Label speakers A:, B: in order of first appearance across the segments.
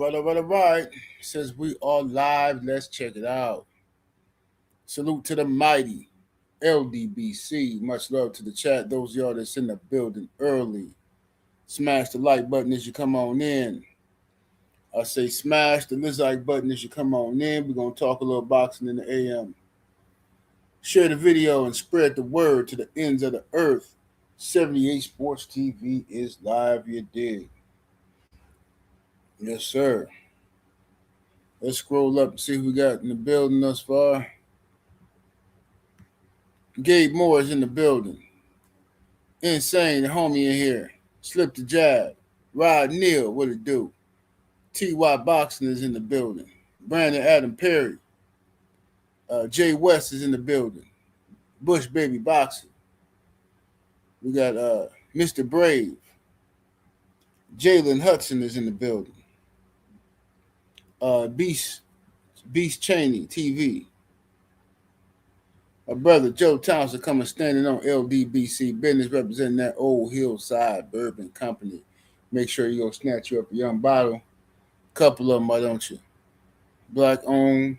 A: All right. Since we are live, let's check it out. Salute to the mighty LDBC. Much love to the chat. Those of y'all that's in the building early. Smash the like button as you come on in. I say smash the like button as you come on in. We're going to talk a little boxing in the AM. Share the video and spread the word to the ends of the earth. 78 Sports TV is live, you dig. Yes, sir. Let's scroll up and see who we got in the building thus far. Gabe Moore is in the building. Insane, the homie in here. Slip the jab. Rod Neal, what it do? T.Y. Boxing is in the building. Brandon Adam Perry. Jay West is in the building. Bush Baby Boxing. We got Mr. Brave. Jalen Hudson is in the building. Beast Cheney TV. My brother Joe Townsend coming standing on LDBC business representing that old hillside bourbon company. Make sure you go snatch you up a young bottle. Couple of them, why don't you? Black owned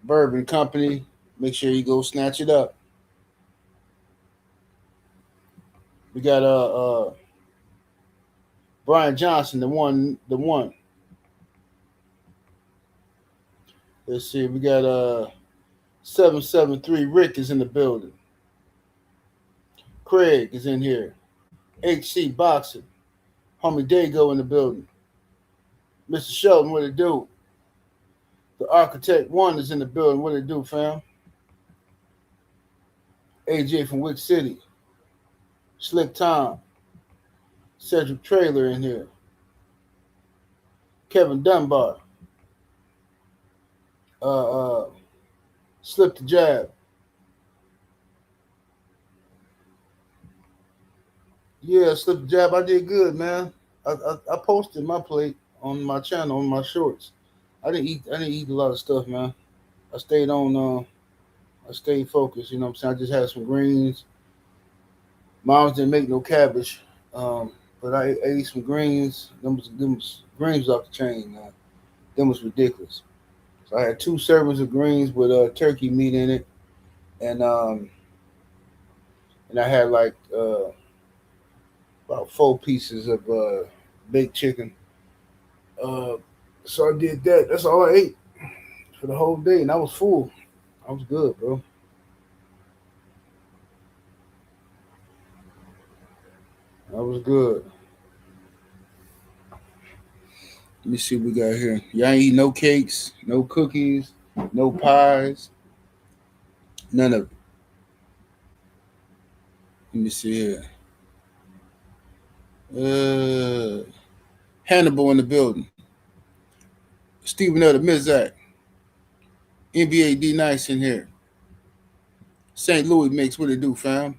A: bourbon company. Make sure you go snatch it up. We got Brian Johnson, the one. Let's see, we got 773 Rick is in the building. Craig is in here. HC Boxing. Homie Dago in the building. Mr. Shelton, what it do? The Architect One is in the building. What it do, fam? AJ from Wick City. Slick Tom. Cedric Trailer in here. Kevin Dunbar. Slip the jab. Yeah, slip the jab. I did good, man. I posted my plate on my channel, on my shorts. I didn't eat a lot of stuff, man. I stayed focused, you know what I'm saying? I just had some greens. Moms didn't make no cabbage. But I ate some greens. Them was greens off the chain, man. Them was ridiculous. So I had 2 servings of greens with turkey meat in it, and I had like about 4 pieces of baked chicken. So I did that. That's all I ate for the whole day, and I was full. I was good, bro. I was good. Let me see what we got here. Y'all ain't eat no cakes, no cookies, no pies, none of it. Let me see here. Hannibal in the building. Stephen L. the Mizak. NBA D Nice in here. St. Louis makes what it do, fam.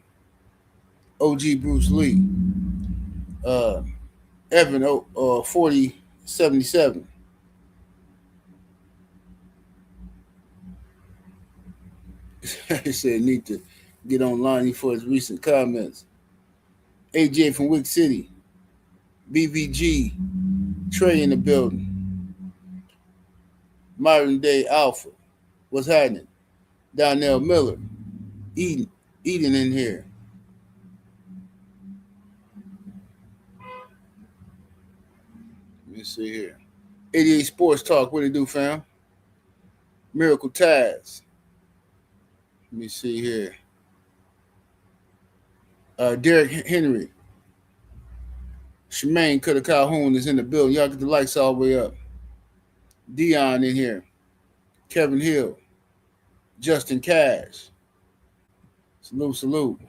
A: OG Bruce Lee. Evan 4077. He said need to get online for his recent comments. AJ from Wick City. BVG. Trey in the building. Modern Day Alpha. What's happening? Donnell Miller. Eden in here. Let me see here. 88 Sports Talk. What do you do, fam? Miracle Taz. Let me see here. Derek Henry. Shemaine Cutter Calhoun is in the building. Y'all get the lights all the way up. Dion in here. Kevin Hill. Justin Cash. Salute.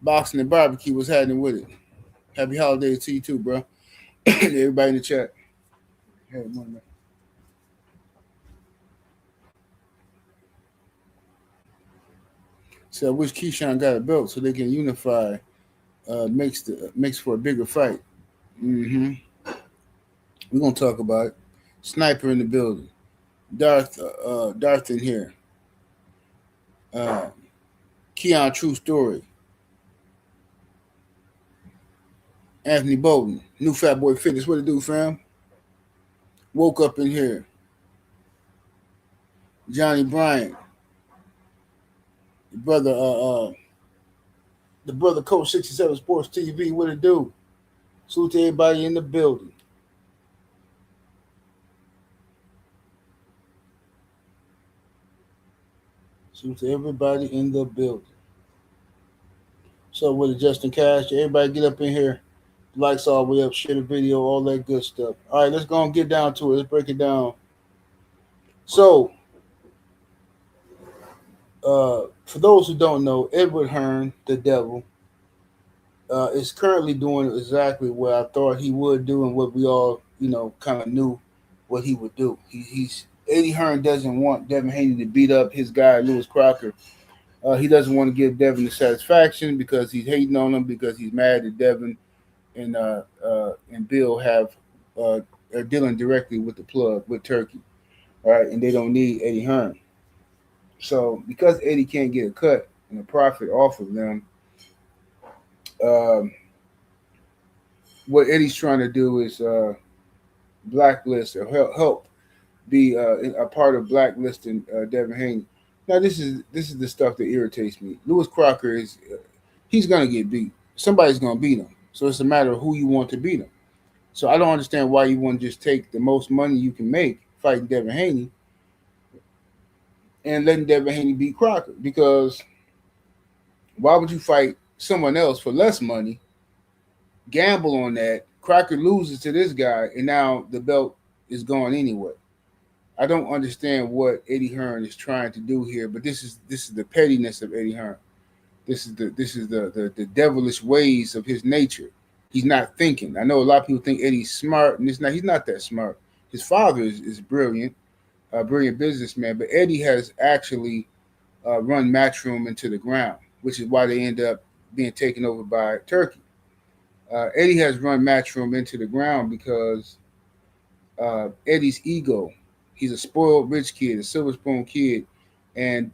A: Boxing and Barbecue, what's happening with it? Happy holidays to you too, bro. Everybody in the chat. Hey, morning. So I wish Keyshawn got a belt so they can unify. Makes for a bigger fight. We're gonna talk about it. Sniper in the building. Darth in here. Keon True Story. Anthony Bolton. New Fat Boy Fitness. What it do, fam? woke up in here. Johnny Bryant, the brother, the brother Coach 67 Sports TV. What it do? Salute to everybody in the building. Salute to everybody in the building. So with it, Justin Cash, everybody get up in here. Likes all the way up, share the video, all that good stuff. All right, let's go and get down to it. Let's break it down. So, for those who don't know, Edward Hearn, the devil, is currently doing exactly what I thought he would do and what we all, kind of knew what he would do. He's Eddie Hearn doesn't want Devin Haney to beat up his guy, Lewis Crocker. He doesn't want to give Devin the satisfaction because he's hating on him because he's mad that Devin and Bill are dealing directly with the plug with Turkey, all right, and they don't need Eddie Hearn. So because Eddie can't get a cut and a profit off of them, um, what Eddie's trying to do is blacklist or help be a part of blacklisting Devin Haney. Now this is the stuff that irritates me. Lewis Crocker he's gonna get beat. Somebody's gonna beat him. So it's a matter of who you want to beat him. So I don't understand why you want to just take the most money you can make fighting Devin Haney and letting Devin Haney beat Crocker. Because why would you fight someone else for less money, gamble on that, Crocker loses to this guy, and now the belt is gone anyway? I don't understand what Eddie Hearn is trying to do here, but this is the pettiness of Eddie Hearn. This is the devilish ways of his nature. He's not thinking. I know a lot of people think Eddie's smart, and he's not that smart. His father is brilliant, a brilliant businessman, but Eddie has actually run Matchroom into the ground, which is why they end up being taken over by Turkey. Eddie has run Matchroom into the ground because Eddie's ego. He's a spoiled rich kid, a silver spoon kid, and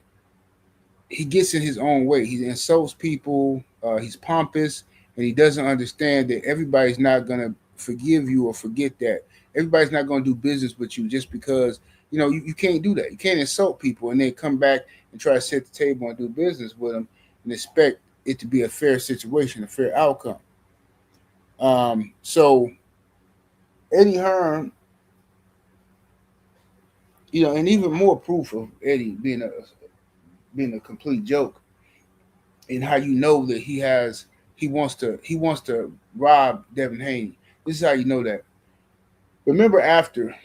A: he gets in his own way. He insults people. He's pompous, and he doesn't understand that everybody's not gonna forgive you or forget that. Everybody's not gonna do business with you just because you can't do that. You can't insult people and then come back and try to set the table and do business with them and expect it to be a fair situation, a fair outcome. So Eddie Hearn, and even more proof of Eddie being a complete joke, and how you know that he wants to rob Devin Haney. This is how you know that. Remember after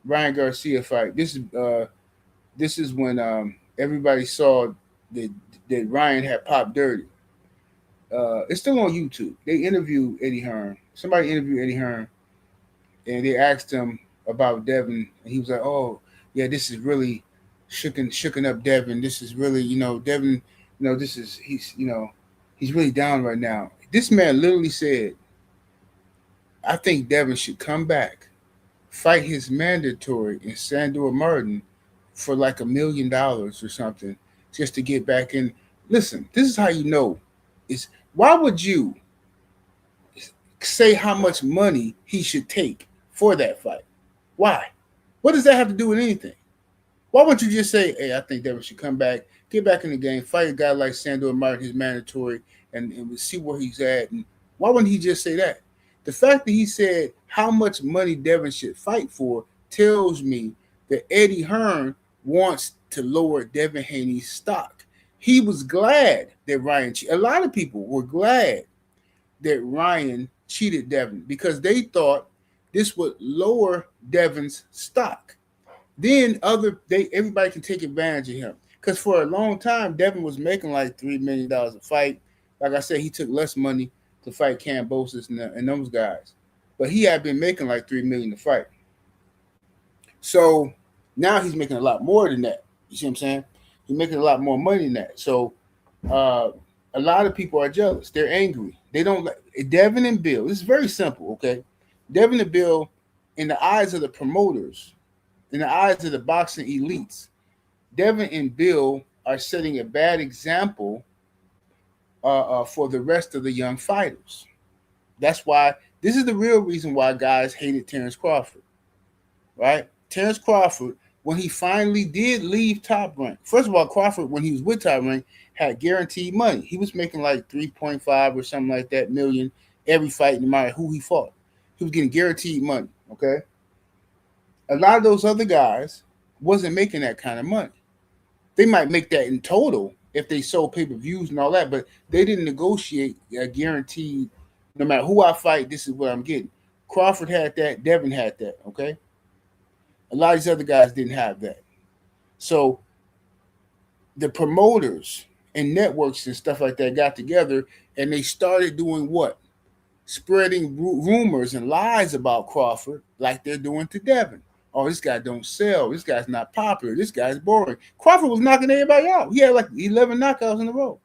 A: Ryan Garcia fight, this is when everybody saw that Ryan had popped dirty. It's still on YouTube. They interviewed Eddie Hearn. Somebody interviewed Eddie Hearn, and they asked him about Devin, and he was like, "Oh, yeah, this is really shooken up Devin. This is really, Devin, this is he's really down right now." This man literally said, "I think Devin should come back, fight his mandatory in Sandor Martin for like $1 million or something, just to get back in." Listen, this is how you know. Is why would you say how much money he should take for that fight? Why? What does that have to do with anything? Why wouldn't you just say, "Hey, I think Devin should come back, get back in the game, fight a guy like Sandor Martin, his mandatory, and we'll see where he's at"? And why wouldn't he just say that? The fact that he said how much money Devin should fight for tells me that Eddie Hearn wants to lower Devin Haney's stock. He was glad that Ryan cheated. A lot of people were glad that Ryan cheated Devin because they thought this would lower Devin's stock. Then everybody can take advantage of him. Because for a long time, Devin was making like $3 million a fight. Like I said, he took less money to fight Cambosis and those guys. But he had been making like $3 million to fight. So now he's making a lot more than that. You see what I'm saying? He's making a lot more money than that. So a lot of people are jealous. They're angry. They don't like Devin and Bill. This is very simple, okay? Devin and Bill, in the eyes of the promoters, in the eyes of the boxing elites, Devin and Bill are setting a bad example for the rest of the young fighters. That's why this is the real reason why guys hated Terrence Crawford, right? Terrence Crawford, when he finally did leave Top Rank, first of all, Crawford, when he was with Top Rank, had guaranteed money. He was making like 3.5 or something like that million every fight, no matter who he fought. He was getting guaranteed money. Okay, a lot of those other guys wasn't making that kind of money. They might make that in total if they sold pay-per-views and all that, but they didn't negotiate a guaranteed. No matter who I fight, this is what I'm getting. Crawford had that. Devin had that. Okay, a lot of these other guys didn't have that. So the promoters and networks and stuff like that got together and they started doing what? Spreading rumors and lies about Crawford like they're doing to Devin. Oh, this guy don't sell. This guy's not popular. This guy's boring. Crawford was knocking everybody out. He had like 11 knockouts in a row.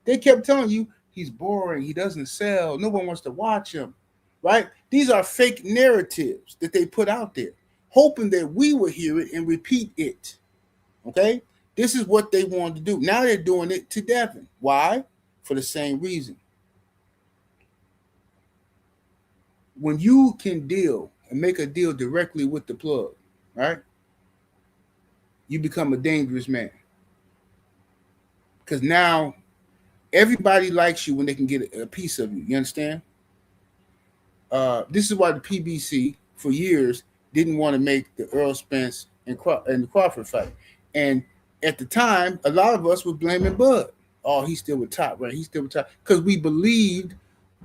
A: They kept telling you he's boring. He doesn't sell. No one wants to watch him, right? These are fake narratives that they put out there, hoping that we will hear it and repeat it, okay? This is what they wanted to do. Now they're doing it to Devin. Why? For the same reason. When you can deal and make a deal directly with the plug, right? You become a dangerous man. Because now everybody likes you when they can get a piece of you. You understand? This is why the PBC for years didn't want to make the Errol Spence and the Crawford fight. And at the time, a lot of us were blaming Bud. Oh, he's still with Top, right? He's still with Top. Because we believed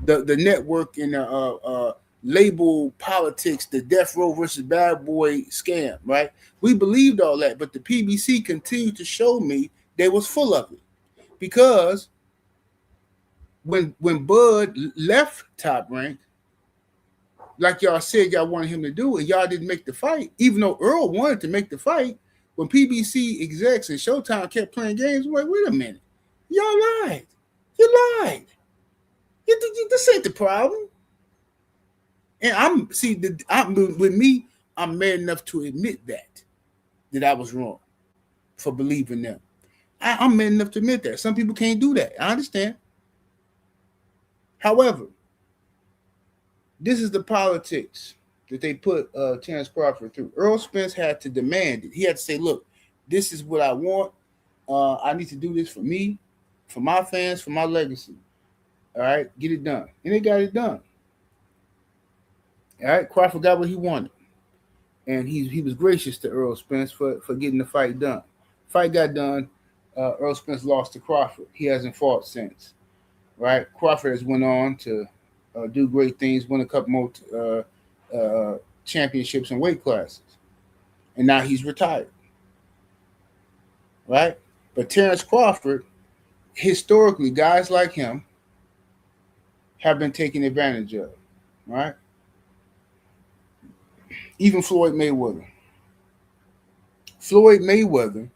A: the network and the label politics, the Death Row versus Bad Boy scam, right? We believed all that, but the PBC continued to show me they was full of it. Because when Bud left Top Rank, like y'all said y'all wanted him to do, and y'all didn't make the fight, even though Earl wanted to make the fight, when PBC execs and Showtime kept playing games, I'm like, wait a minute. Y'all lied. You lied. This ain't the problem. And with me, I'm man enough to admit that I was wrong for believing them. I'm man enough to admit that. Some people can't do that. I understand. However, this is the politics that they put Terrence Crawford through. Earl Spence had to demand it. He had to say, look, this is what I want. I need to do this for me, for my fans, for my legacy. All right, get it done. And they got it done. All right, Crawford got what he wanted. And he was gracious to Earl Spence for getting the fight done. Fight got done. Earl Spence lost to Crawford. He hasn't fought since. Right? Crawford has went on to do great things, win a couple more championships and weight classes. And now he's retired. Right? But Terrence Crawford, historically, guys like him have been taken advantage of. Right? Even Floyd Mayweather. Floyd Mayweather,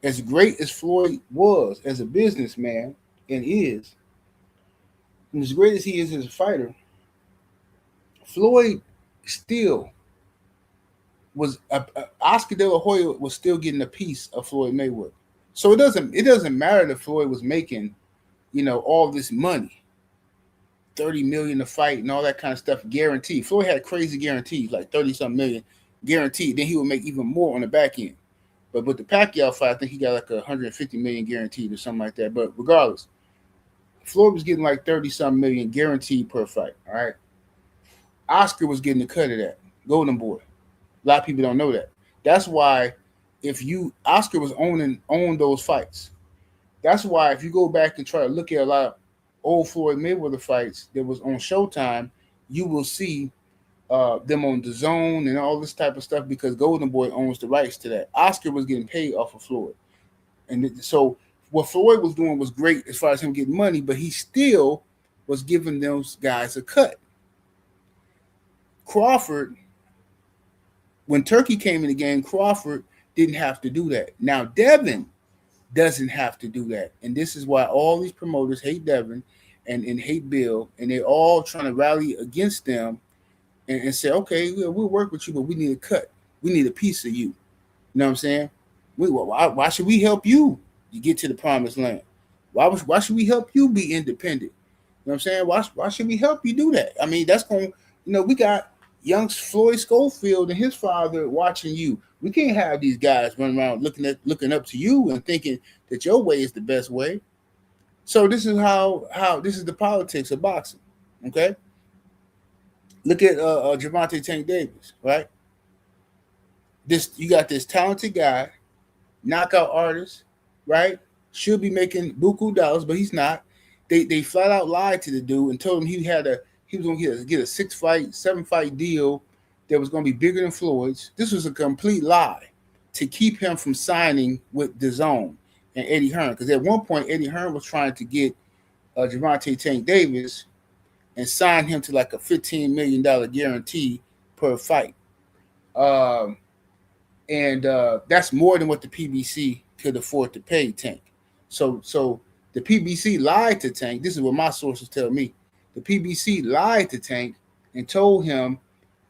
A: as great as Floyd was as a businessman and is, and as great as he is as a fighter, Floyd still was Oscar De La Hoya was still getting a piece of Floyd Mayweather. So it doesn't matter that Floyd was making, all this money, $30 million a fight and all that kind of stuff guaranteed. Floyd had crazy guarantees, like 30-something million guaranteed. Then he would make even more on the back end. But with the Pacquiao fight, I think he got like 150 million guaranteed or something like that. But regardless, Floyd was getting like 30-something million guaranteed per fight. All right. Oscar was getting a cut of that. Golden Boy. A lot of people don't know that. That's why Oscar was owned those fights. That's why if you go back and try to look at a lot of old Floyd Mayweather fights that was on Showtime, you will see them on DAZN and all this type of stuff because Golden Boy owns the rights to that. Oscar was getting paid off of Floyd. And so what Floyd was doing was great as far as him getting money, but he still was giving those guys a cut. Crawford, when Turkey came in the game, Crawford didn't have to do that. Now, Devin doesn't have to do that. And this is why all these promoters hate Devin and hate Bill, and they're all trying to rally against them and say, okay, we'll work with you, but we need a cut. We need a piece of you. You know what I'm saying? Why should we help you get to the promised land? Why should we help you be independent? You know what I'm saying? Why should we help you do that? I mean, that's going, we got, young Floyd Schofield and his father watching you. We can't have these guys running around looking up to you and thinking that your way is the best way. So this is how this is the politics of boxing. Okay, look at Gervonta Tank Davis, right? This you got this talented guy, knockout artist, right? Should be making buku dollars, but he's not. They flat out lied to the dude and told him he was gonna get a 7 fight deal that was gonna be bigger than Floyd's. This was a complete lie to keep him from signing with DAZN and Eddie Hearn. Because at one point Eddie Hearn was trying to get Gervonta Tank Davis and sign him to like a $15 million guarantee per fight. And that's more than what the PBC could afford to pay Tank. So the PBC lied to Tank. This is what my sources tell me. The PBC lied to Tank and told him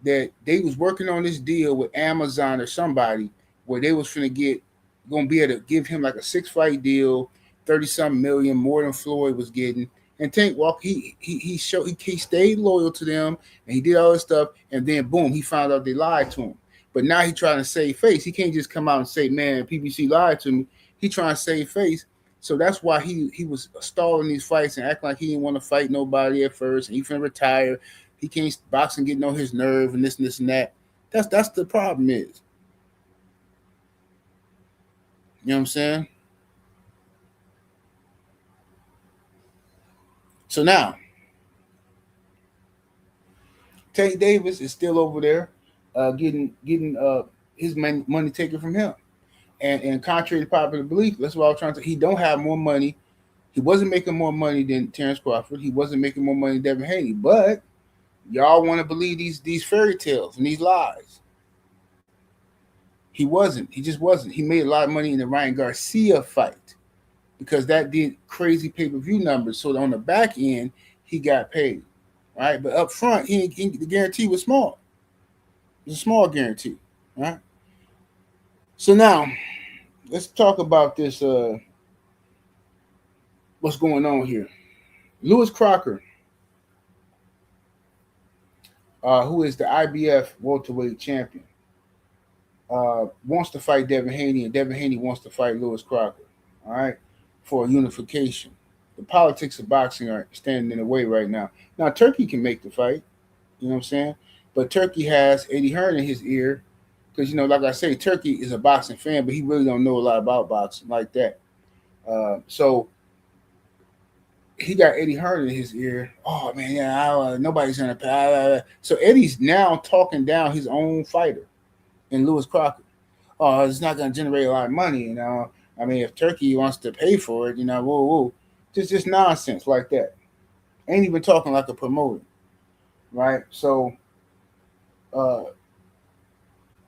A: that they was working on this deal with Amazon or somebody where they was gonna be able to give him like a 6-fight deal, 30-something million, more than Floyd was getting. And Tank he stayed loyal to them and he did all this stuff, and then boom, he found out they lied to him. But now he's trying to save face. He can't just come out and say, man, PBC lied to me. He trying to save face. So that's why he was stalling these fights and acting like he didn't want to fight nobody at first. And he finna retire. He can't boxing getting on his nerve and this and that. That's the problem is. You know what I'm saying? So now, Tank Davis is still over there getting his money taken from him. And contrary to popular belief, that's what I was trying to say. He don't have more money. He wasn't making more money than Terrence Crawford. He wasn't making more money than Devin Haney. But y'all want to believe these fairy tales and these lies. He wasn't. He just wasn't. He made a lot of money in the Ryan Garcia fight because that did crazy pay-per-view numbers. So on the back end, he got paid, right? But up front, the guarantee was small. It was a small guarantee, right? So now, let's talk about this. What's going on here? Lewis Crocker, who is the IBF welterweight champion, wants to fight Devin Haney, and Devin Haney wants to fight Lewis Crocker. All right, for unification. The politics of boxing are standing in the way right now. Now Turkey can make the fight. You know what I'm saying? But Turkey has Eddie Hearn in his ear because like I say, Turkey is a boxing fan, but he really don't know a lot about boxing like that. So he got Eddie Hearn in his ear. Oh man, yeah, nobody's gonna pay. So Eddie's now talking down his own fighter in Lewis Crocker. Oh, it's not gonna generate a lot of money. I mean, if Turkey wants to pay for it, whoa, just nonsense like that. Ain't even talking like a promoter, right? So,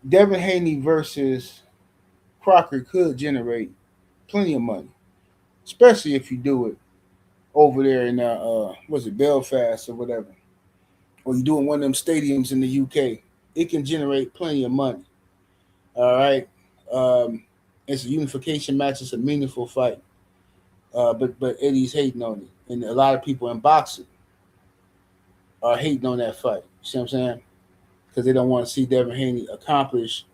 A: Devin Haney versus Crocker could generate plenty of money, especially if you do it over there in was it Belfast or whatever, or you do it in one of them stadiums in the UK. It can generate plenty of money. All right, it's a unification match. It's a meaningful fight, but Eddie's hating on it, and a lot of people in boxing are hating on that fight. You see what I'm saying? Because they don't want to see Devin Haney accomplish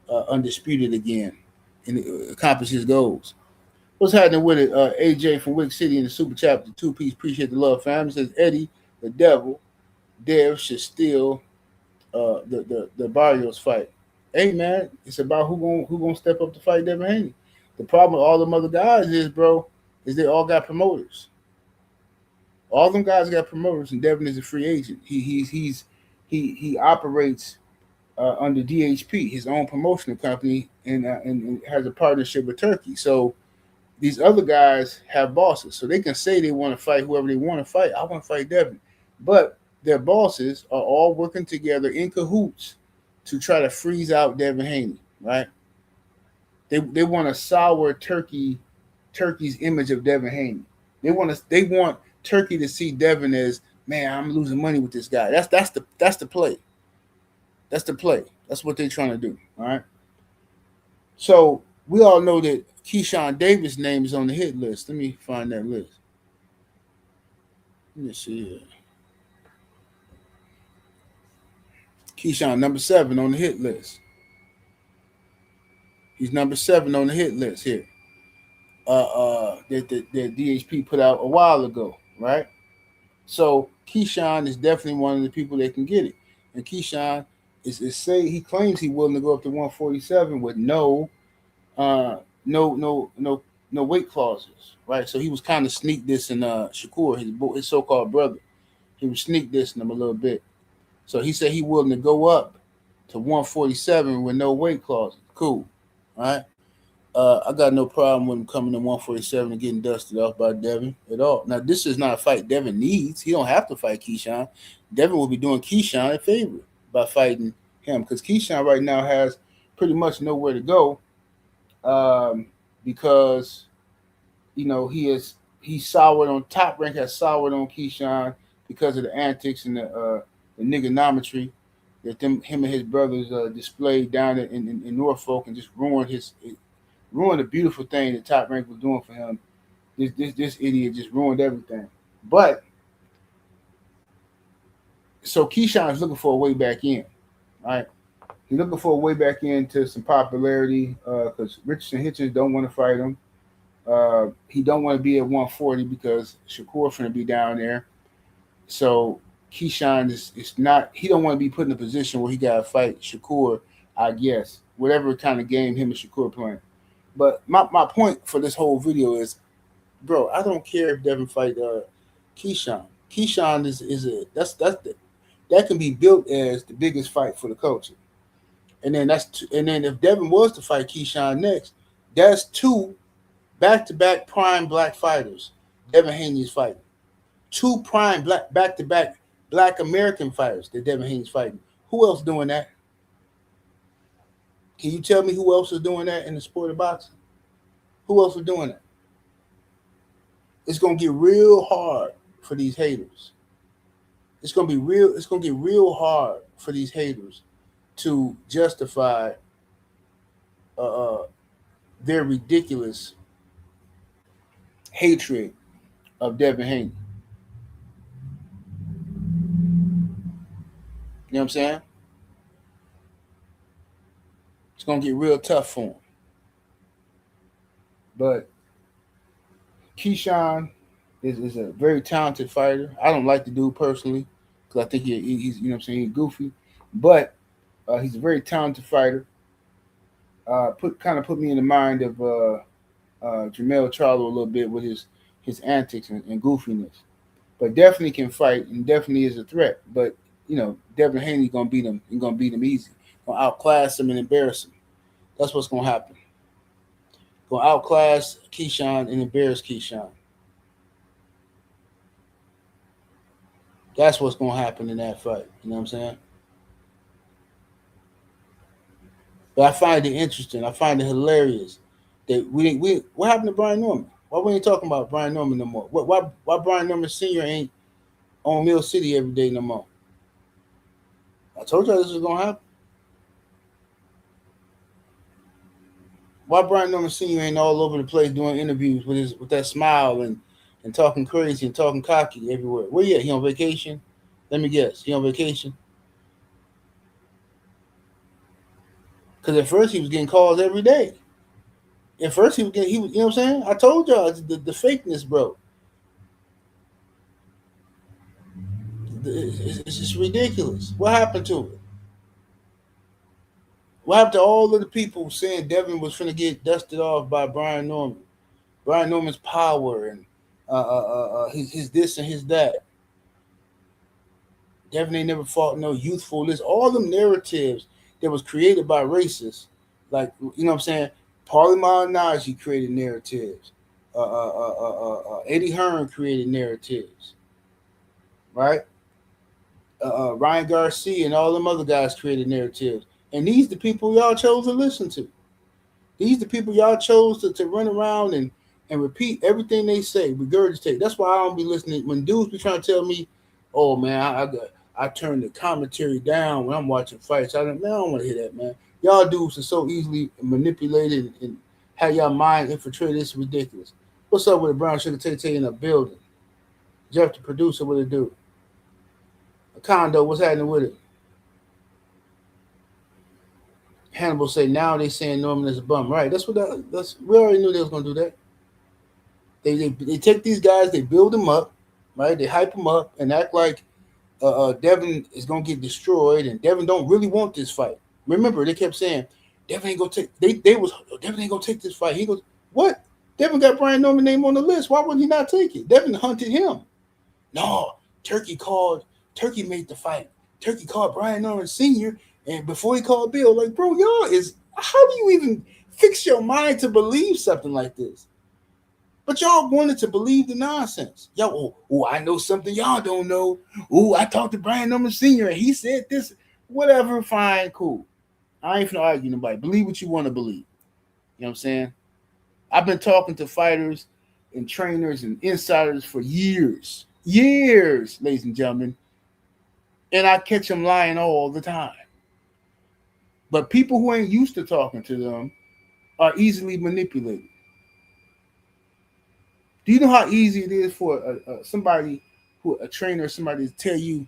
A: Undisputed again and accomplish his goals. What's happening with it? AJ from Wick City in the Super Chapter 2-piece. Appreciate the love, fam. Says Eddie, the devil, Dev should steal the Barrios fight. Hey man, it's about who gonna step up to fight Devin Haney. The problem with all them other guys is, bro, is they all got promoters. All them guys got promoters, and Devin is a free agent. He operates under DHP, his own promotional company, and has a partnership with Turkey. So these other guys have bosses, so they can say they want to fight whoever they want to fight. I want to fight Devin, but their bosses are all working together in cahoots to try to freeze out Devin Haney. Right? They want to sour Turkey's image of Devin Haney. They want Turkey to see Devin as, man, I'm losing money with this guy. That's the play. That's the play. That's what they're trying to do. All right. So we all know that Keyshawn Davis' name is on the hit list. Let me find that list. Let me see here. Keyshawn, number 7 on the hit list. He's number 7 on the hit list here. That DHP put out a while ago, right? So Keyshawn is definitely one of the people that can get it. And Keyshawn is say he claims he's willing to go up to 147 with uh no weight clauses, right? So he was kind of sneak dissing Shakur, his so-called brother. He was sneak dissing him a little bit. So he said he willing to go up to 147 with no weight clauses. Cool, all right. I got no problem with him coming to 147 and getting dusted off by Devin at all. Now, this is not a fight Devin needs. He don't have to fight Keyshawn. Devin will be doing Keyshawn a favor by fighting him because Keyshawn right now has pretty much nowhere to go because, he's soured on Top Rank, has soured on Keyshawn because of the antics and the niggonometry that him and his brothers displayed down in Norfolk and just ruined a beautiful thing that Top Rank was doing for him. This idiot just ruined everything. But so Keyshawn is looking for a way back in, right? He's looking for a way back into some popularity because Richardson Hitchens don't want to fight him. He don't want to be at 140 because Shakur finna be down there. So Keyshawn is not. He don't want to be put in a position where he got to fight Shakur. I guess whatever kind of game him and Shakur playing. But my point for this whole video is, bro, I don't care if Devin fight Keyshawn. Keyshawn that can be built as the biggest fight for the culture. And then if Devin was to fight Keyshawn next, that's 2 back-to-back prime black fighters. Devin Haney is fighting 2 prime back-to-back black American fighters that Devin Haney's fighting. Who else doing that? Can you tell me who else is doing that in the sport of boxing? Who else is doing that? It's gonna get real hard for these haters. It's gonna get real hard for these haters to justify their ridiculous hatred of Devin Haney. You know what I'm saying? It's gonna get real tough for him. But Keyshawn is a very talented fighter. I don't like the dude personally because I think he's he's goofy, but he's a very talented fighter. Put me in the mind of Jamel Charlo a little bit with his antics and goofiness, but definitely can fight and definitely is a threat. But Devin Haney gonna beat him. He's gonna beat him easy. Gonna outclass him and embarrass him. That's what's gonna happen. Gonna outclass Keyshawn and embarrass Keyshawn. That's what's gonna happen in that fight. You know what I'm saying? But I find it interesting. I find it hilarious that we what happened to Brian Norman? Why we ain't talking about Brian Norman no more? Why Brian Norman Sr. ain't on Mill City every day no more? I told y'all this was gonna happen. Why Brian Norman Sr. ain't all over the place doing interviews with that smile and talking crazy and talking cocky everywhere? Where he at? He on vacation? Let me guess. He on vacation? Because at first he was getting calls every day. At first he was, you know what I'm saying? I told y'all the fakeness, bro. It's just ridiculous. What happened to it? What happened to all of the people saying Devin was finna get dusted off by Brian Norman? Brian Norman's power and his this and his that. Devin ain't never fought no youthfulness. All them narratives that was created by racists, like, you know what I'm saying? Paulie Malignaggi created narratives. Eddie Hearn created narratives. Right? Ryan Garcia and all them other guys created narratives. And these the people y'all chose to listen to. These the people y'all chose to run around and repeat everything they say, regurgitate. That's why I don't be listening. When dudes be trying to tell me, oh, man, I turn the commentary down when I'm watching fights. I don't want to hear that, man. Y'all dudes are so easily manipulated and have y'all mind infiltrated. It's ridiculous. What's up with the Brown Sugar Tay in a building? Jeff, the producer, what it do? A condo, what's happening with it? Hannibal say now they saying Norman is a bum. Right. That's we already knew they was gonna do that. They take these guys, they build them up, right? They hype them up and act like Devin is gonna get destroyed, and Devin don't really want this fight. Remember, they kept saying Devin ain't gonna take. They was Devin ain't gonna take this fight. He goes, what? Devin got Brian Norman name on the list. Why would he not take it? Devin hunted him. No, Turkey made the fight. Turkey called Brian Norman Sr. and before he called Bill, like, bro, y'all is how do you even fix your mind to believe something like this? But y'all wanted to believe the nonsense. I know something y'all don't know. I talked to Brian Norman Sr. and he said this. Whatever, fine, cool. I ain't finna argue nobody. Believe what you want to believe. You know what I'm saying? I've been talking to fighters and trainers and insiders for years, ladies and gentlemen, and I catch them lying all the time. But people who ain't used to talking to them are easily manipulated. Do you know how easy it is for a trainer or somebody to tell you,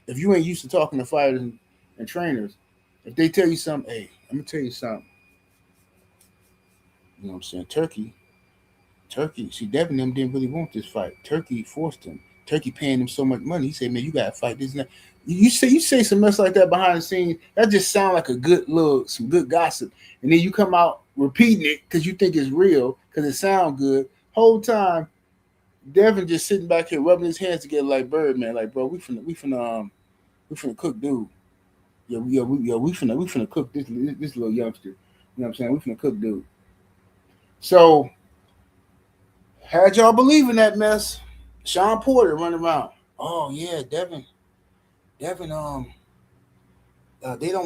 A: if you ain't used to talking to fighters and trainers, if they tell you something, hey, I'm gonna tell you something. You know what I'm saying? Turkey. See, Devin them didn't really want this fight. Turkey forced him. Turkey paying him so much money. He said, "Man, you gotta fight this." And that. You say some mess like that behind the scenes. That just sound like some good gossip. And then you come out repeating it because you think it's real because it sound good. Whole time, Devin just sitting back here rubbing his hands together like Birdman. Like, bro, we finna cook, dude. We finna cook this little youngster. You know what I'm saying? We finna cook, dude. So, had y'all believe in that mess? Sean Porter running around. Oh yeah, Devin. They don't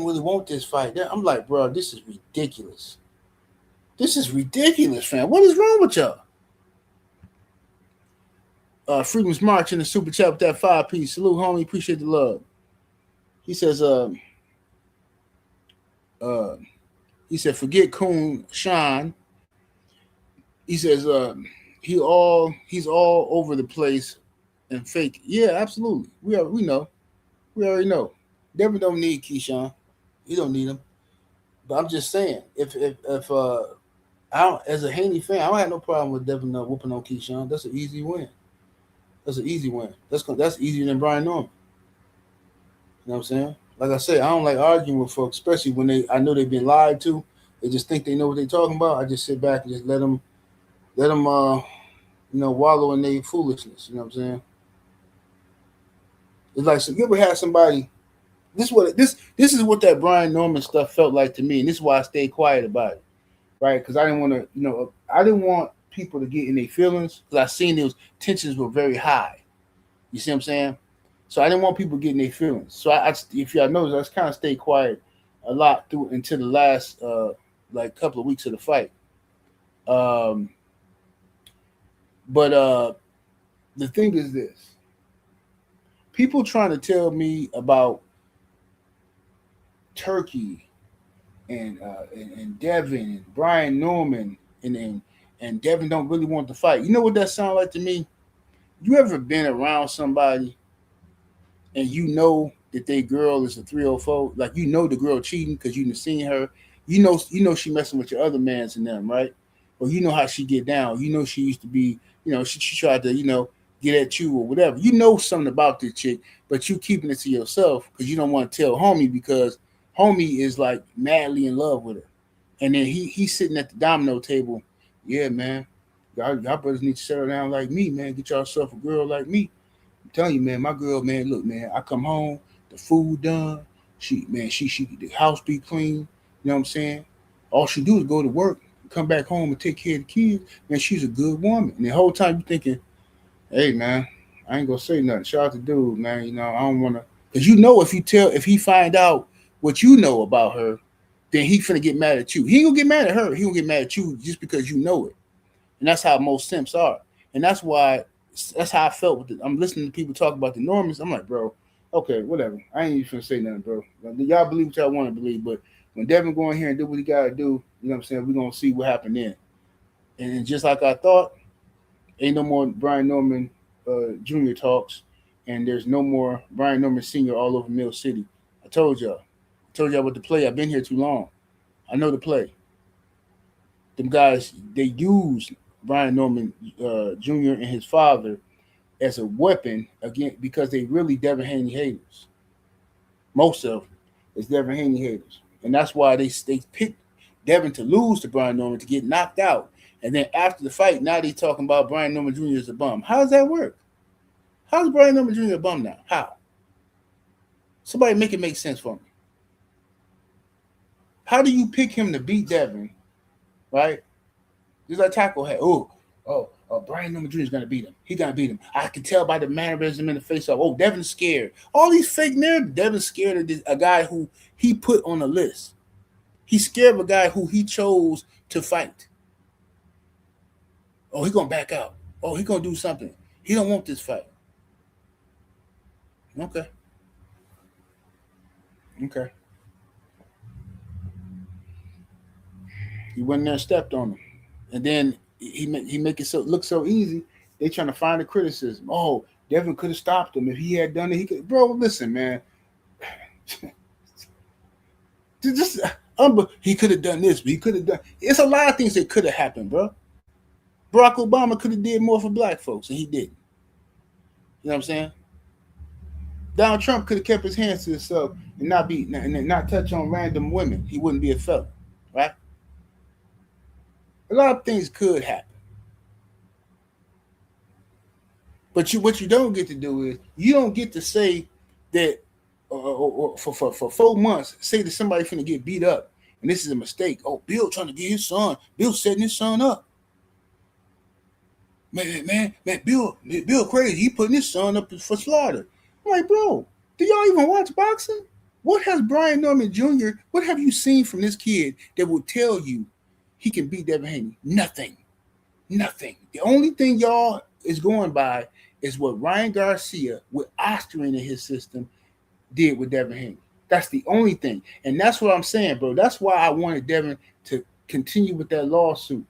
A: really want this fight. I'm like, bro, this is ridiculous. This is ridiculous, fam. What is wrong with y'all? Freedom's March in the super chat with that 5-piece. Salute, homie. Appreciate the love. He says, forget Coon Sean. He says, he's all over the place and fake. Yeah, absolutely. We know. We already know. Devin don't need Keyshawn. He don't need him. But I'm just saying, if I don't, as a Haney fan, I don't have no problem with Devin whooping on Keyshawn. That's an easy win. That's easier than Brian Norman. You know what I'm saying? Like I said, I don't like arguing with folks, especially when I know they've been lied to. They just think they know what they're talking about. I just sit back and just let them wallow in their foolishness. You know what I'm saying? It's like, so you ever had somebody? This is what that Brian Norman stuff felt like to me, and this is why I stayed quiet about it, right? Because I didn't want to, I didn't want people to get in their feelings because I seen those tensions were very high. You see what I'm saying? So I didn't want people getting their feelings. So if y'all notice, I just kind of stayed quiet a lot through until the last couple of weeks of the fight. But the thing is this: people trying to tell me about Turkey and Devin and Brian Norman and Devin don't really want to fight. You know what that sounds like to me? You ever been around somebody and you know that their girl is a 304? Like, you know the girl cheating because you done seen her. You know she messing with your other mans and them, right? Or you know how she get down. You know she used to be, she tried to, get at you or whatever. You know something about this chick, but you keeping it to yourself because you don't want to tell homie because homie is like madly in love with her. And then he's sitting at the domino table. Yeah, man. Y'all brothers need to settle down like me, man. Get yourself a girl like me. I'm telling you, man, my girl, man, look, man, I come home, the food done. She the house be clean. You know what I'm saying? All she do is go to work, come back home and take care of the kids. Man, she's a good woman. And the whole time you thinking, hey, man, I ain't gonna say nothing. Shout out to dude, man. I don't wanna, cause if he find out what you know about her, then he finna get mad at you. He ain't gonna get mad at her. He gonna get mad at you just because you know it. And that's how most simps are. And that's how I felt with it. I'm listening to people talk about the Normans. I'm like, bro, okay, whatever. I ain't even finna say nothing, bro. Y'all believe what y'all want to believe, but when Devin go in here and do what he gotta do, you know what I'm saying? We're gonna see what happened then. And just like I thought, ain't no more Brian Norman Jr. talks, and there's no more Brian Norman Sr. all over Mill City. I told y'all what to play. I've been here too long. I know the play. Them guys, they used Brian Norman Jr. and his father as a weapon again because they really Devin Haney haters. Most of them is Devin Haney haters, and that's why they picked Devin to lose to Brian Norman to get knocked out, and then after the fight, now they talking about Brian Norman Jr. as a bum. How does that work? How's Brian Norman Jr. a bum now? How? Somebody make it make sense for me. How do you pick him to beat Devin, right? Just like Taco had. Brian Norman Jr. is going to beat him. He going to beat him. I can tell by the mannerism in the face of, Devin's scared. All these fake narratives. Devin's scared of a guy who he put on the list. He's scared of a guy who he chose to fight. Oh, he's going to back out. Oh, he's going to do something. He don't want this fight. Okay. He went in there and stepped on him. And then he make it look so easy. They trying to find the criticism. Oh, Devin could have stopped him if he had done it. He could. Bro, listen, man. He could have done this, but he could have done. It's a lot of things that could have happened, bro. Barack Obama could have did more for black folks, and he didn't. You know what I'm saying? Donald Trump could have kept his hands to himself and not touch on random women. He wouldn't be a felon, right? A lot of things could happen. But what you don't get to do is you don't get to say that for 4 months, say that somebody's finna get beat up and this is a mistake. Oh, Bill trying to get his son. Bill setting his son up. Man, Bill crazy. He putting his son up for slaughter. I'm like, bro, do y'all even watch boxing? What has Brian Norman Jr., what have you seen from this kid that will tell you he can beat Devin Haney? Nothing. The only thing y'all is going by is what Ryan Garcia with Osterman in his system did with Devin Haney. That's the only thing. And that's what I'm saying, bro. That's why I wanted Devin to continue with that lawsuit.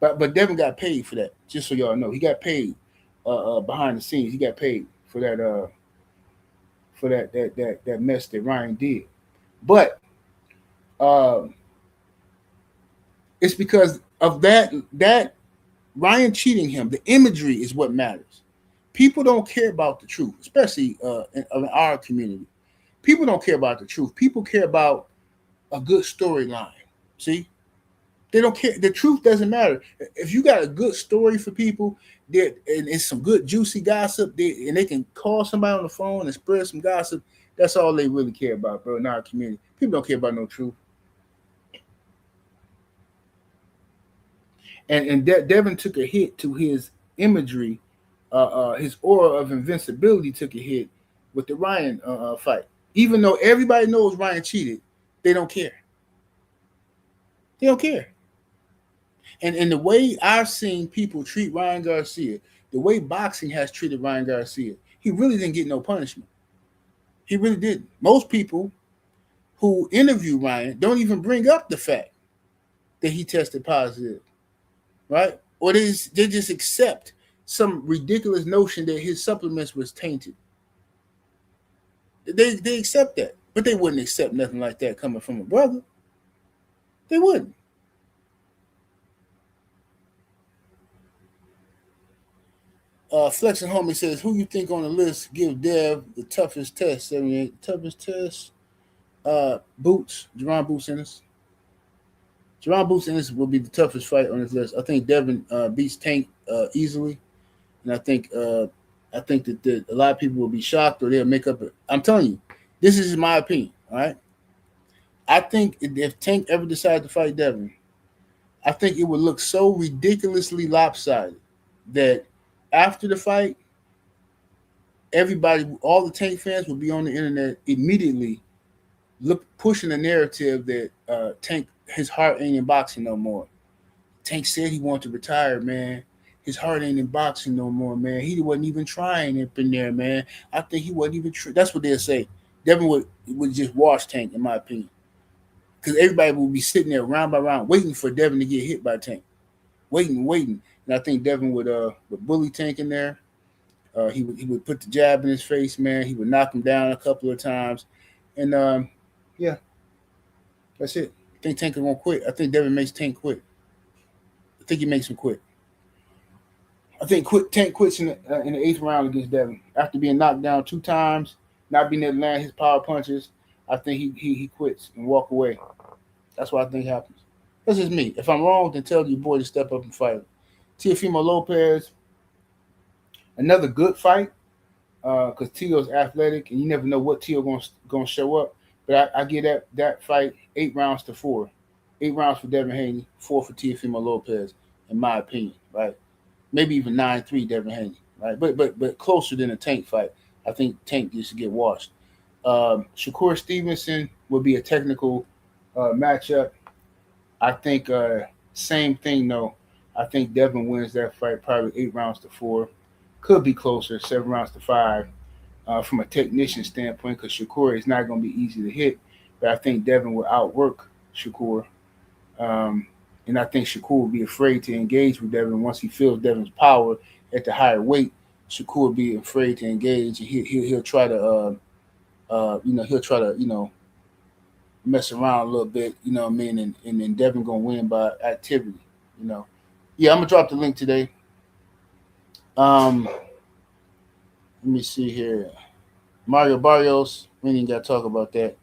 A: But Devin got paid for that, just so y'all know. He got paid behind the scenes. He got paid for that that mess that Ryan did. But it's because of that Ryan cheating him. The imagery is what matters. People don't care about the truth, especially in our community. People don't care about the truth. People care about a good storyline. See? They don't care. The truth doesn't matter. If you got a good story for people, and it's some good juicy gossip, and they can call somebody on the phone and spread some gossip, that's all they really care about, bro, in our community. People don't care about no truth. And Devin took a hit to his imagery, his aura of invincibility took a hit with the Ryan fight. Even though everybody knows Ryan cheated, they don't care. They don't care. And the way I've seen people treat Ryan Garcia, the way boxing has treated Ryan Garcia, he really didn't get no punishment. He really didn't. Most people who interview Ryan don't even bring up the fact that he tested positive, right? Or they just accept some ridiculous notion that his supplements was tainted. They accept that, but they wouldn't accept nothing like that coming from a brother. They wouldn't. Flexing Homie says, who you think on the list give Dev the toughest test? 78. Toughest test? Boots. Jerron Boots Ennis. Jerron Boots Ennis will be the toughest fight on this list. I think Devin beats Tank easily. And I think that a lot of people will be shocked or they'll make up. I'm telling you, this is my opinion, all right? I think if Tank ever decides to fight Devin, I think it would look so ridiculously lopsided that after the fight, everybody, all the Tank fans will be on the internet immediately pushing the narrative that Tank, his heart ain't in boxing no more. Tank said he wanted to retire, man. His heart ain't in boxing no more, man. He wasn't even trying up in there, man. I think he wasn't even that's what they'll say. Devin would just wash Tank, in my opinion. Because everybody will be sitting there round by round waiting for Devin to get hit by Tank. Waiting. And I think Devin would bully Tank in there. He would put the jab in his face, man. He would knock him down a couple of times. And, yeah, that's it. think Tank is gonna quit. I think Devin makes Tank quit. I think he makes him quit. I think Tank quits in the 8th round against Devin after being knocked down 2 times, not being able to land his power punches. I think he quits and walk away. That's what I think happens. That's just me. If I'm wrong, then tell your boy to step up and fight. Teofimo Lopez, another good fight because Teo's athletic and you never know what Teo gonna show up. But I give that fight 8 rounds to 4. 8 rounds for Devin Haney, 4 for Teofimo Lopez, in my opinion, right? Maybe even 9-3 Devin Haney, right? But closer than a Tank fight. I think Tank used to get washed. Shakur Stevenson would be a technical matchup. I think same thing though. I think Devin wins that fight probably 8 rounds to 4. Could be closer, 7 rounds to 5 from a technician standpoint because Shakur is not going to be easy to hit. But I think Devin will outwork Shakur. And I think Shakur will be afraid to engage with Devin once he feels Devin's power at the higher weight. Shakur will be afraid to engage, and he'll try to mess around a little bit, you know what I mean, and then Devin gonna win by activity, you know. Yeah, I'm gonna drop the link today. Let me see here. Mario Barrios, we ain't got to talk about that.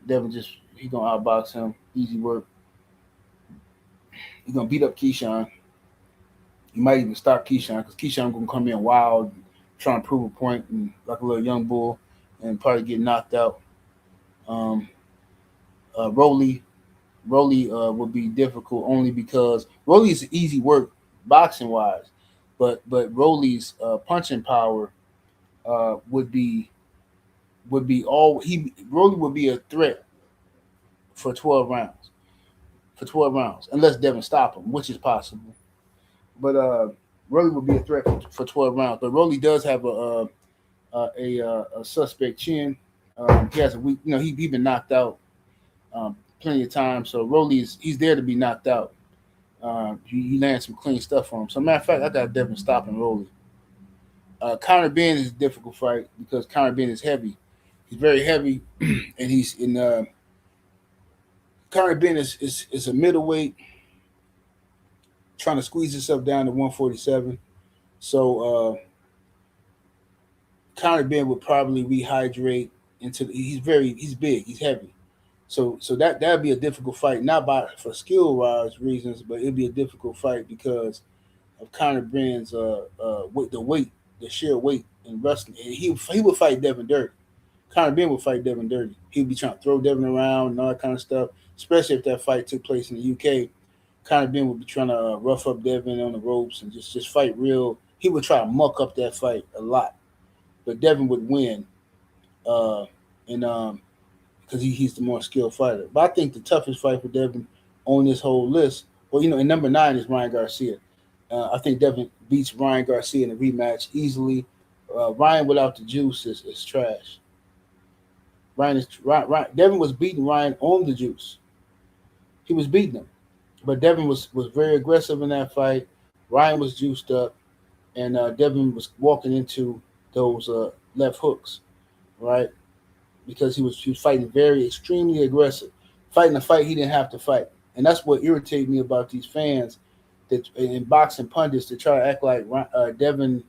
A: Devin he gonna outbox him, easy work. He's gonna beat up Keyshawn. He might even stop Keyshawn because Keyshawn gonna come in wild, trying to prove a point, and like a little young bull, and probably get knocked out. Rolly would be difficult only because Rolly's easy work boxing wise, but Rolly's punching power would be all Rolly would be a threat for 12 rounds. Unless Devin stop him, which is possible. But Rolly would be a threat for 12 rounds. But Rolly does have a suspect chin. He has a weak, you know, he been knocked out plenty of times. So he's there to be knocked out. He lands some clean stuff on him. So matter of fact, I got Devin stopping Rolly. Conor Ben is a difficult fight because Conor Ben is heavy. He's very heavy, and he's in. Conor Ben is a middleweight, trying to squeeze himself down to 147. So Conor Ben would probably rehydrate into. He's big, he's heavy. So that'd be a difficult fight, not for skill wise reasons, but it'd be a difficult fight because of Conor Ben's the sheer weight in wrestling. And he would fight Devin dirty. Conor Ben would fight Devin dirty. He'd be trying to throw Devin around and all that kind of stuff, especially if that fight took place in the UK. Conor Ben would be trying to rough up Devin on the ropes and just fight real. He would try to muck up that fight a lot, but Devin would win, because he's the more skilled fighter. But I think the toughest fight for Devin on this whole list, well, you know, in number 9 is Ryan Garcia. I think Devin beats Ryan Garcia in a rematch easily. Ryan without the juice is trash. Devin was beating Ryan on the juice. He was beating him, but Devin was very aggressive in that fight. Ryan was juiced up, and Devin was walking into those left hooks, right? Because he was fighting very extremely aggressive, fighting a fight he didn't have to fight, and that's what irritated me about these fans that in boxing pundits that try to act like Devin.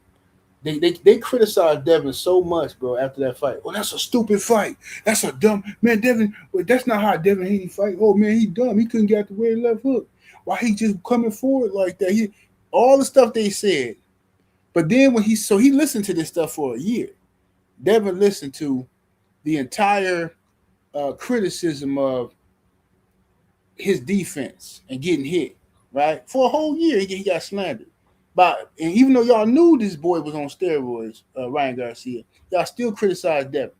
A: They criticized Devin so much, bro, after that fight. Well, that's a stupid fight. That's a dumb man, Devin. Well, that's not how Devin Haney fight. Oh man, he dumb. He couldn't get out the way of the left hook. Why he just coming forward like that? All the stuff they said. But then when he listened to this stuff for a year. Devin listened to the entire criticism of his defense and getting hit, right? For a whole year, he got slandered. And even though y'all knew this boy was on steroids, Ryan Garcia, y'all still criticized Devin.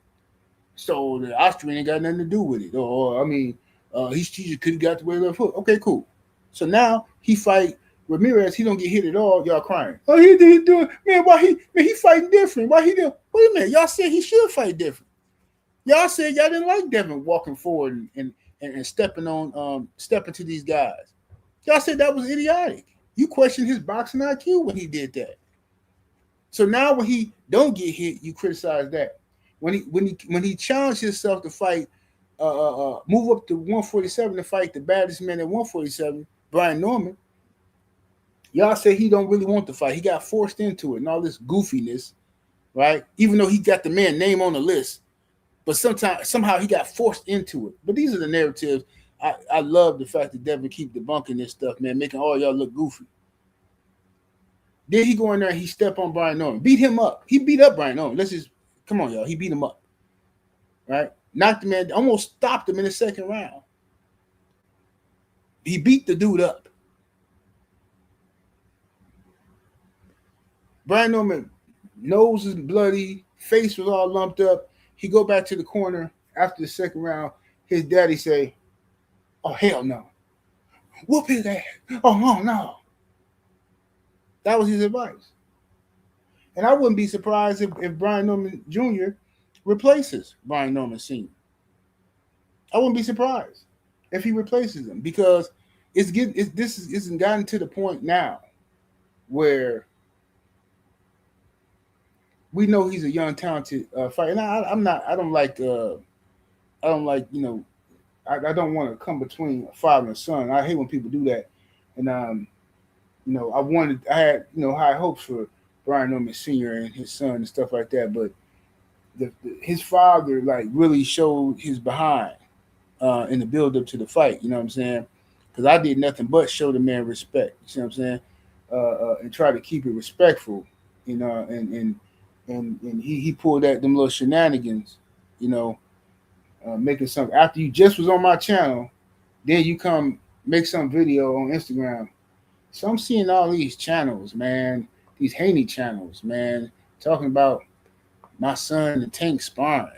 A: So the Austrian ain't got nothing to do with it. Or I mean, he just couldn't got the way left hook. Okay, cool. So now he fight Ramirez. He don't get hit at all. Y'all crying. Oh, he doing man. Why he fighting different? Why he doing? Wait a minute. Y'all said he should fight different. Y'all said y'all didn't like Devin walking forward and stepping to these guys. Y'all said that was idiotic. You questioned his boxing IQ when he did that. So now when he don't get hit, you criticize that. When he challenged himself to fight move up to 147 to fight the baddest man at 147, Brian Norman. Y'all say he don't really want to fight. He got forced into it and all this goofiness, right? Even though he got the man name on the list, but somehow he got forced into it. But these are the narratives. I love the fact that Devin keep debunking this stuff, man, making all y'all look goofy. Then he go in there and he step on Brian Norman, beat him up. He beat up Brian Norman. Let's just come on, y'all. He beat him up, right? Knocked the man, almost stopped him in the second round. He beat the dude up. Brian Norman, nose is bloody, face was all lumped up. He go back to the corner after the second round. His daddy say, "Oh, hell no. Whoop his ass. Oh, no." That was his advice. And I wouldn't be surprised if Brian Norman Jr. replaces Brian Norman Sr. I wouldn't be surprised if he replaces him, because this isn't gotten to the point now where we know he's a young, talented fighter. And I don't like, I don't want to come between a father and son. I hate when people do that. And, I had high hopes for Brian Norman Sr. and his son and stuff like that. But his father, like, really showed his behind in the build up to the fight. You know what I'm saying? Because I did nothing but show the man respect. You see what I'm saying? And try to keep it respectful, and he pulled them little shenanigans, making something after you just was on my channel, then you come make some video on Instagram. So I'm seeing all these channels, man, these Haney channels, man, talking about my son and Tank sparring.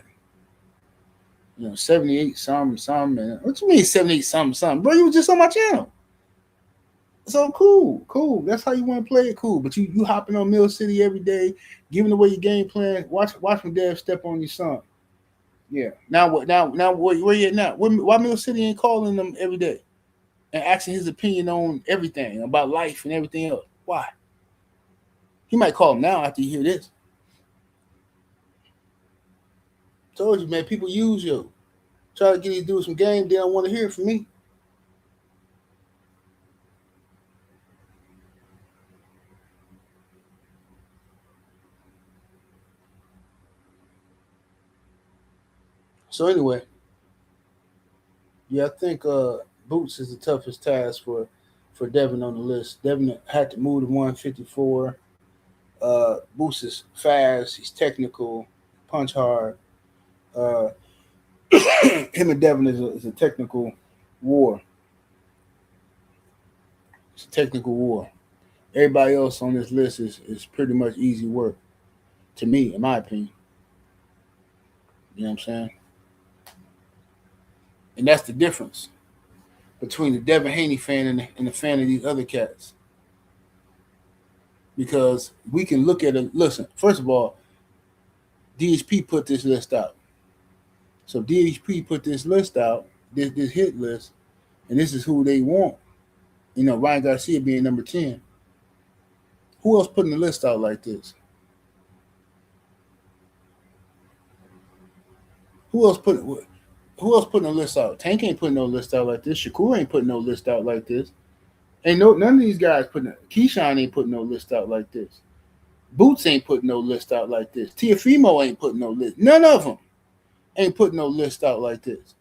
A: 78 something. Man. What you mean 78 something? Bro, you was just on my channel. So cool. That's how you want to play it, cool. But you hopping on Mill City every day, giving away your game plan. Watch when Dev step on your son. Yeah. Now what? Now where you at now? Why Mill City ain't calling them every day and asking his opinion on everything about life and everything else? Why? He might call him now after you hear this. Told you, man. People use you. Try to get you to do some game. They don't want to hear it from me. So anyway, yeah, I think Boots is the toughest task for Devin on the list. Devin had to move to 154. Boots is fast. He's technical, punch hard. Him and Devin is a technical war. It's a technical war. Everybody else on this list is pretty much easy work, to me, in my opinion. You know what I'm saying? And that's the difference between the Devin Haney fan and the fan of these other cats. Because we can look at it. Listen, first of all, DHP put this list out. So DHP put this list out, this hit list, and this is who they want. Ryan Garcia being number 10. Who else putting the list out like this? Who else putting a list out? Tank ain't putting no list out like this. Shakur ain't putting no list out like this. None of these guys Keyshawn ain't putting no list out like this. Boots ain't putting no list out like this. Tiafimo ain't putting no list. None of them ain't putting no list out like this.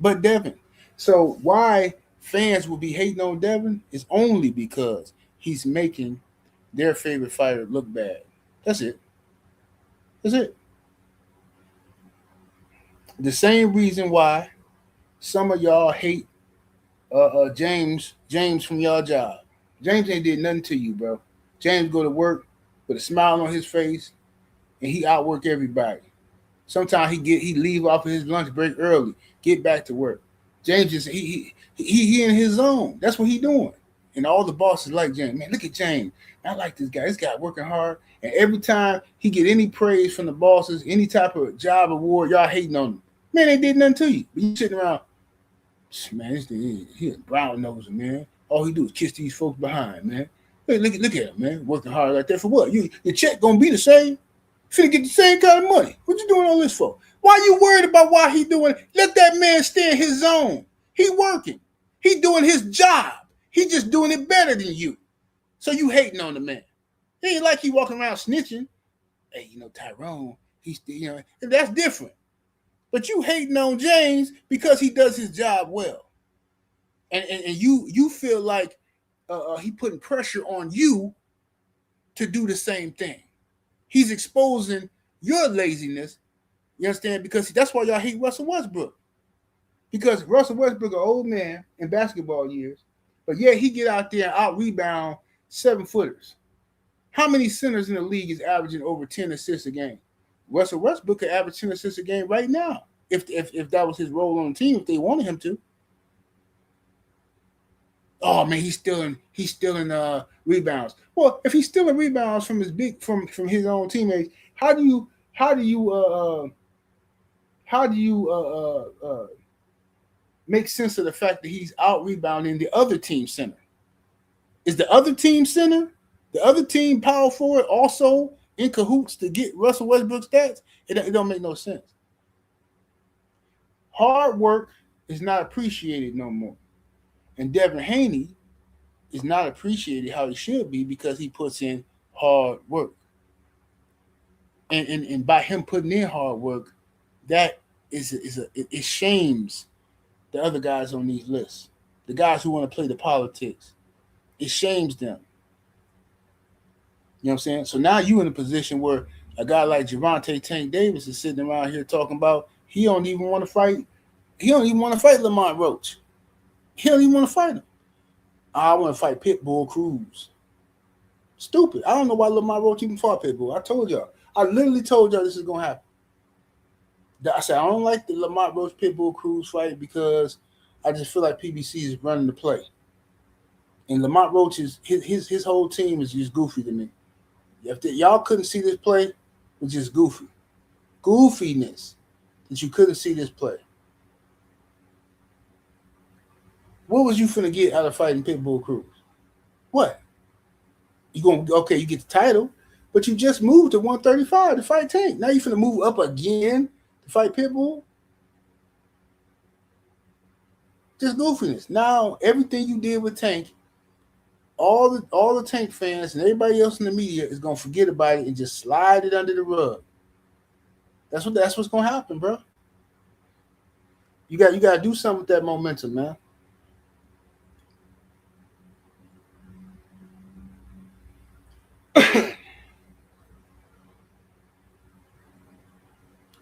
A: But Devin. So why fans will be hating on Devin is only because he's making their favorite fighter look bad. That's it. The same reason why some of y'all hate James from y'all job. James ain't did nothing to you, bro. James go to work with a smile on his face, and he outwork everybody. Sometimes he leave off of his lunch break early, get back to work. James is he in his zone. That's what he doing. And all the bosses like James. Man, look at James. I like this guy. This guy working hard. And every time he get any praise from the bosses, any type of job award, y'all hating on him. Man, they did nothing to you. But you sitting around, man, this thing, he a brown nose, man. All he do is kiss these folks behind, man. Hey, look at him, man. Working hard like that for what? Your check gonna be the same? Finna get the same kind of money. What you doing all this for? Why you worried about why he doing it? Let that man stay in his zone. He working. He doing his job. He just doing it better than you. So you hating on the man. It ain't like he walking around snitching. Hey, Tyrone, he's, that's different. But you hating on James because he does his job well. And you feel like he putting pressure on you to do the same thing. He's exposing your laziness. You understand? Because that's why y'all hate Russell Westbrook. Because Russell Westbrook, an old man in basketball years, but yeah, he get out there and out rebound 7-footers. How many centers in the league is averaging over 10 assists a game? Russell Westbrook could average 10 assists a game right now if that was his role on the team, if they wanted him to. Oh man, he's stealing rebounds. Well, if he's stealing rebounds from from his own teammates, how do you make sense of the fact that he's out rebounding the other team center? Is the other team center, the other team power forward also in cahoots to get Russell Westbrook stats? It don't make no sense. Hard work is not appreciated no more. And Devin Haney is not appreciated how he should be because he puts in hard work. And by him putting in hard work, that it shames the other guys on these lists. The guys who want to play the politics. It shames them. You know what I'm saying? So now you in a position where a guy like Javonte Tank Davis is sitting around here talking about he don't even want to fight. He don't even want to fight Lamont Roach. He don't even want to fight him. I want to fight Pitbull Cruz. Stupid. I don't know why Lamont Roach even fought Pitbull. I told y'all. I literally told y'all this is going to happen. I said, I don't like the Lamont Roach Pitbull Cruz fight because I just feel like PBC is running the play. And Lamont Roach, his whole team is just goofy to me. If y'all couldn't see this play, it was just goofy. Goofiness that you couldn't see this play. What was you finna get out of fighting Pitbull Cruz? What? You get the title, but you just moved to 135 to fight Tank. Now you finna move up again to fight Pitbull? Just goofiness. Now everything you did with Tank, all the Tank fans and everybody else in the media is gonna forget about it and just slide it under the rug. That's what's gonna happen, bro. You got to do something with that momentum, man.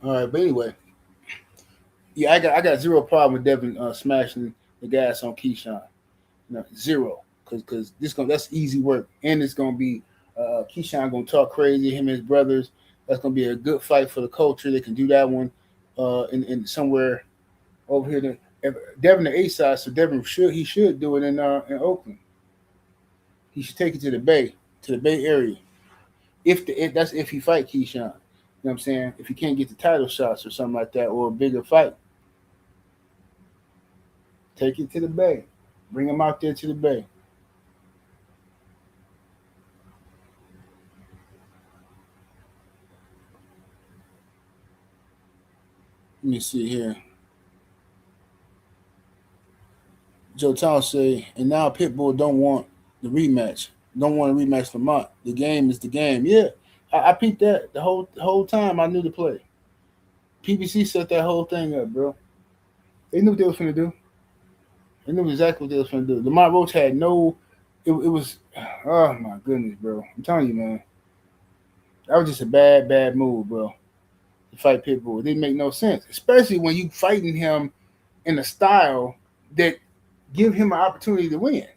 A: All right, but anyway, yeah, I got zero problem with Devin smashing the gas on Keyshawn. Zero, because that's easy work, and it's gonna be Keyshawn gonna talk crazy. Him and his brothers. That's gonna be a good fight for the culture. They can do that one in somewhere over here. Devin the A side, so Devin should do it in Oakland. He should take it to the Bay Area. If he fight Keyshawn. You know what I'm saying? If he can't get the title shots or something like that, or a bigger fight, take it to the Bay. Bring him out there to the Bay. Let me see here. Joe Town say, and now Pitbull don't want the rematch. Don't want a rematch Lamont. The game is the game. Yeah, I peeped that the whole time. I knew the play. PBC set that whole thing up, bro. They knew what they was finna do. They knew exactly what they was finna do. Lamont Roach had no. It was. Oh my goodness, bro. I'm telling you, man. That was just a bad move, bro. To fight Pitbull, it didn't make no sense, especially when you fighting him in a style that give him an opportunity to win.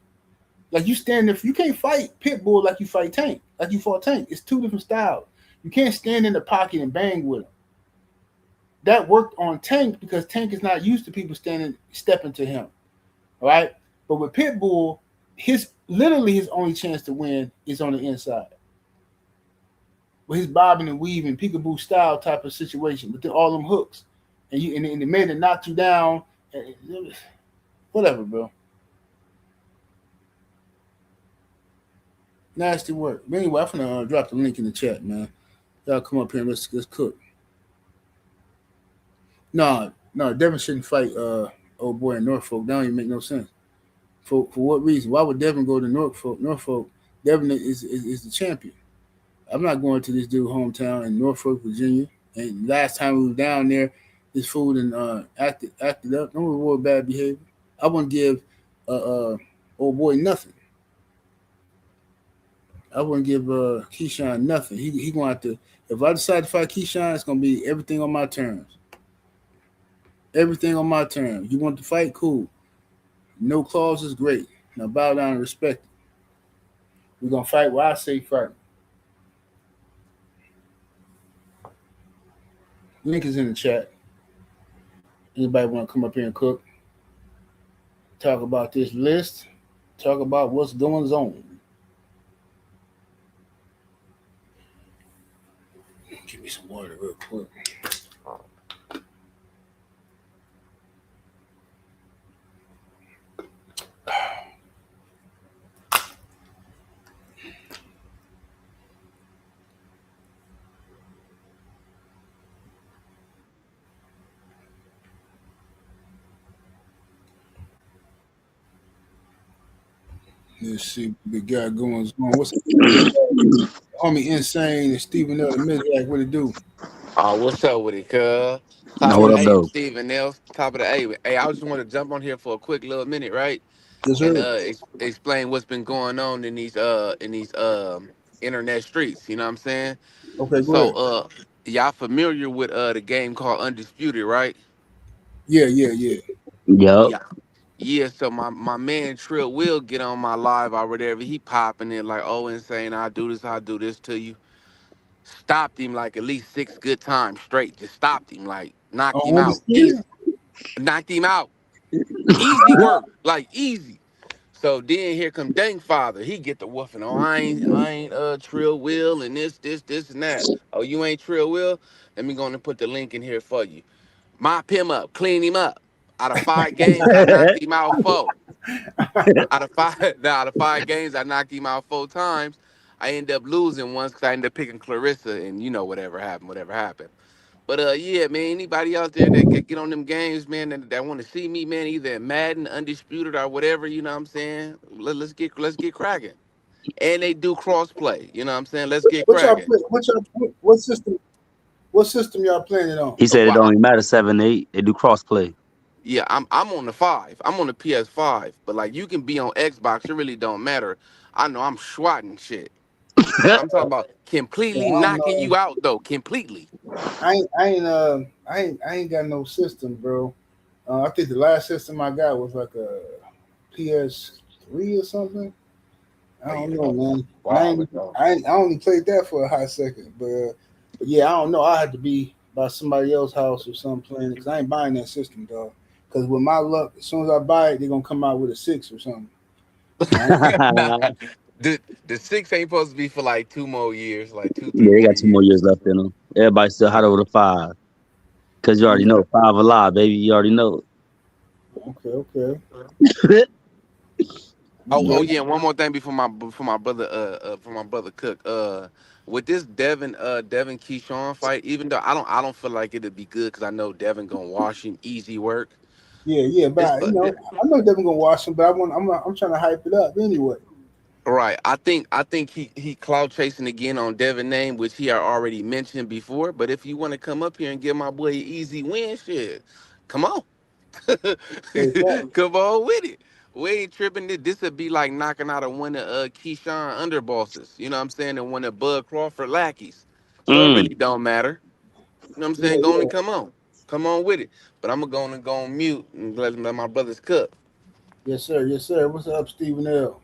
A: Like you stand there, you can't fight Pitbull like you fight Tank, like you fought Tank. It's two different styles. You can't stand in the pocket and bang with him. That worked on Tank because Tank is not used to people stepping to him. All right? But with Pitbull, his only chance to win is on the inside. With his bobbing and weaving, peekaboo style type of situation, with all them hooks. And the man that knocked you down, whatever, bro. Nasty work. But anyway, I'm gonna drop the link in the chat, man. Y'all come up here and let's cook. No, Devin shouldn't fight old boy in Norfolk. That don't even make no sense. For what reason? Why would Devin go to Norfolk? Devin is the champion. I'm not going to this dude's hometown in Norfolk, Virginia. And last time we were down there, this fool and acted up. Don't reward bad behavior. I wouldn't give old boy nothing. I wouldn't give Keyshawn nothing. He gonna have to. If I decide to fight Keyshawn, it's gonna be everything on my terms. Everything on my terms. You want to fight? Cool. No clauses, great. Now bow down and respect it. We're gonna fight where I say fight. Link is in the chat. Anybody want to come up here and cook? Talk about this list. Talk about what's going on. Give me some water real quick. Let's see what we got going on. What's homie Insane and Stephen L. the Midnight, what it do?
B: What's up with it, cuz? Top
C: What
B: of
C: up,
B: the A,
C: though?
B: Stephen L. Top of the A. Hey, I just want to jump on here for a quick little minute, right?
A: Yes,
B: And
A: sir.
B: explain what's been going on in these internet streets. You know what I'm saying?
A: Okay, go
B: So
A: ahead.
B: y'all familiar with the game called Undisputed, right?
A: Yeah.
C: Yup.
B: Yeah. Yeah, so my man Trill will get on my live or whatever. He popping it like, oh, Insane, I'll do this to you. Stopped him like at least 6 good times straight. Just stopped him, like knocked him out.
A: Undisputed?
B: Easy. Knocked him out. Easy work. Like easy. So then here come Dang Father. He get the woofing. Oh, I ain't Trill Will and this and that. Oh, you ain't Trill Will? Let me go and put the link in here for you. Mop him up, clean him up. Out of 5 games, I knocked him out 4. Out of 5 games, I knocked him out 4 times. I end up losing once because I ended up picking Clarissa, and you know whatever happened. But yeah, man, anybody out there that get on them games, man, that want to see me, man, either in Madden, Undisputed, or whatever, you know what I'm saying? Let's get cracking. And they do crossplay, you know what I'm saying? Let's get
A: What y'all
B: cracking.
A: play? What system? What system y'all playing it on?
C: He said it
B: Well,
C: don't even matter 7-8. They do crossplay.
B: yeah, I'm on the 5. I'm on the PS5, but like you can be on Xbox, it really don't matter. I know I'm swatting shit. I'm talking about
A: Yeah,
B: completely
A: I don't
B: knocking
A: know.
B: you out though, completely.
A: I ain't got no system, bro. I think the last system I got was like a PS3 or something. I
B: Oh,
A: don't
B: yeah,
A: know, man.
B: wow,
A: I only played that for a hot second, but yeah, I don't know. I had to be by somebody else's house or something playing it because I ain't buying that system, dog. Because with my luck, as soon as I buy it, they're gonna come out with a 6 or something.
B: nah,
C: Yeah,
B: the 6 ain't supposed to be for like 2 more years, like two, three
C: they
B: more
C: got 2 more
B: years.
C: years left in them. Everybody still hot over the 5. Because you already
A: Okay,
C: know 5 alive, baby. You already know
A: okay.
C: it.
B: Oh
A: Yeah,
B: yeah, one more thing before my brother Cook. With this Devin Keyshawn fight, even though I don't feel like it'd be good because I know Devin gonna wash him, easy work.
A: yeah.
B: This,
A: But I know they're gonna watch them, but I'm trying to hype it up anyway.
B: right. I think he cloud chasing again on Devin name, which he had already mentioned before. But if you want to come up here and give my boy an easy win, shit, come on.
A: Exactly.
B: Come on with it. We ain't tripping. This would be like knocking out one of Keyshawn underbosses. You know what I'm saying? And one of Bud Crawford lackeys. So it
C: Mm.
B: really don't matter. You know what I'm saying? Go on
A: Yeah.
B: and come on. Come on with it. But I'm going to go on mute and let my brothers cook.
A: Yes, sir. Yes, sir. What's up, Stephen L?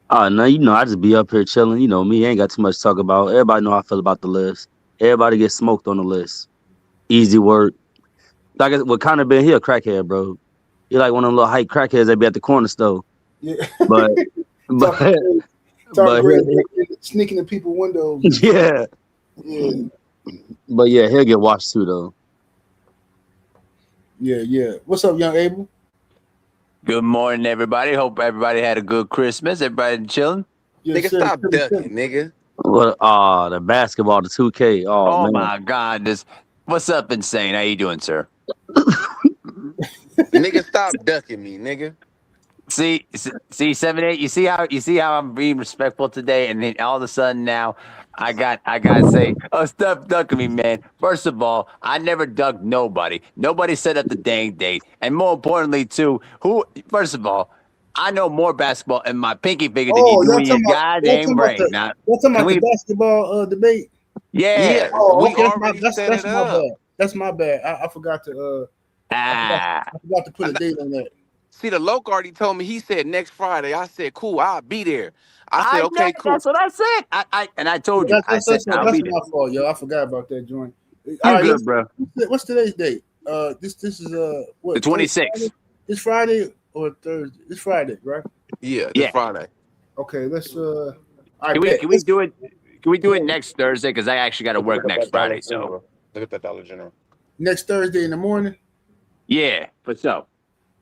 C: Oh, no, I just be up here chilling. You know me, ain't got too much to talk about. Everybody know how I feel about the list. Everybody gets smoked on the list. Easy work. Like, what kind of been here, crackhead, bro. He like one of them little hype crackheads that be at the corner store.
A: Yeah.
C: But,
A: talking
C: but,
A: crazy, talking
C: but,
A: crazy, sneaking in people's windows and shit.
C: yeah.
A: Yeah.
C: But yeah, he'll get watched too, though.
A: Yeah. What's up, young Abel?
D: Good morning, everybody. Hope everybody had a good Christmas. Everybody chilling?
A: Yes,
B: Nigga,
A: sir.
B: stop ducking, nigga.
C: What? The basketball, the 2K. Oh
D: Oh
C: man,
D: my God! What's up, Insane? How you doing, sir?
B: Nigga, stop ducking me, nigga.
D: See, 7-8. You see how I'm being respectful today, and then all of a sudden now I gotta say, oh, stop ducking me, man. First of all, I never ducked nobody. Nobody set up the dang date, and more importantly, too, who? First of all, I know more basketball in my pinky finger than you
A: Oh,
D: do in your goddamn brain. Now,
A: y'all talking
D: can
A: about the
D: we?
A: basketball debate?
D: Yeah.
B: Yeah,
A: Oh,
B: we
A: okay,
B: already set
A: that's
B: it
A: my
B: up.
A: bad. That's my bad. I forgot to
D: Ah.
A: I forgot to put a date on that.
B: See, the loc already told me. He said next Friday. I said, cool, I'll be there. I said,
D: I know.
B: okay, cool.
D: That's what I said. I told you.
A: Yeah,
D: I said I'll
A: that's
D: be there.
A: my fault, yo. I forgot about that joint. All
D: You
A: right,
D: good, bro?
A: what's today's date? This is
D: The
A: what
D: 26th.
A: It's Friday or Thursday? It's Friday, right?
B: Yeah, this
D: Yeah.
B: Friday.
A: Okay, let's
D: Can we do it? Can we do it next Thursday? Because I actually got to work next Friday. So
B: Look at that Dollar General.
A: next Thursday in the morning.
D: yeah, for sure.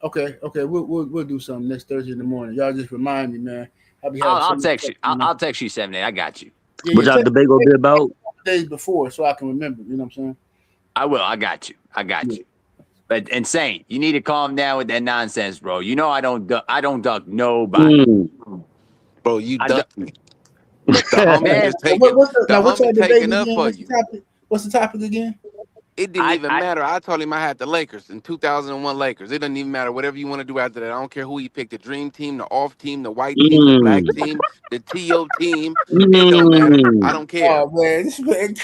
A: Okay, we'll do something next Thursday in the morning. Y'all just remind me, man. I'll be having
D: I'll
A: so much
D: text
A: stuff,
D: you. I'll text you 7-8. I got you.
A: Yeah,
C: What y'all debate gonna be about?
A: days before so I can remember. You know what I'm saying?
D: I will. I got you. But Insane, you need to calm down with that nonsense, bro. You know I don't duck nobody.
B: Bro, you
D: I du-
B: ducked me. The homie
D: Man,
B: just taking
A: What's
B: the
A: y'all
B: homie
A: debate
B: taking up
A: again?
B: for you.
A: What's the topic again?
B: It didn't even
D: I
B: matter. I told him I had the Lakers in 2001 Lakers. It doesn't even matter. Whatever you want to do after that. I don't care who he picked. The dream team, the off team, the white team, the black team, the TO team. It don't matter. I don't care.
A: Oh man, this man,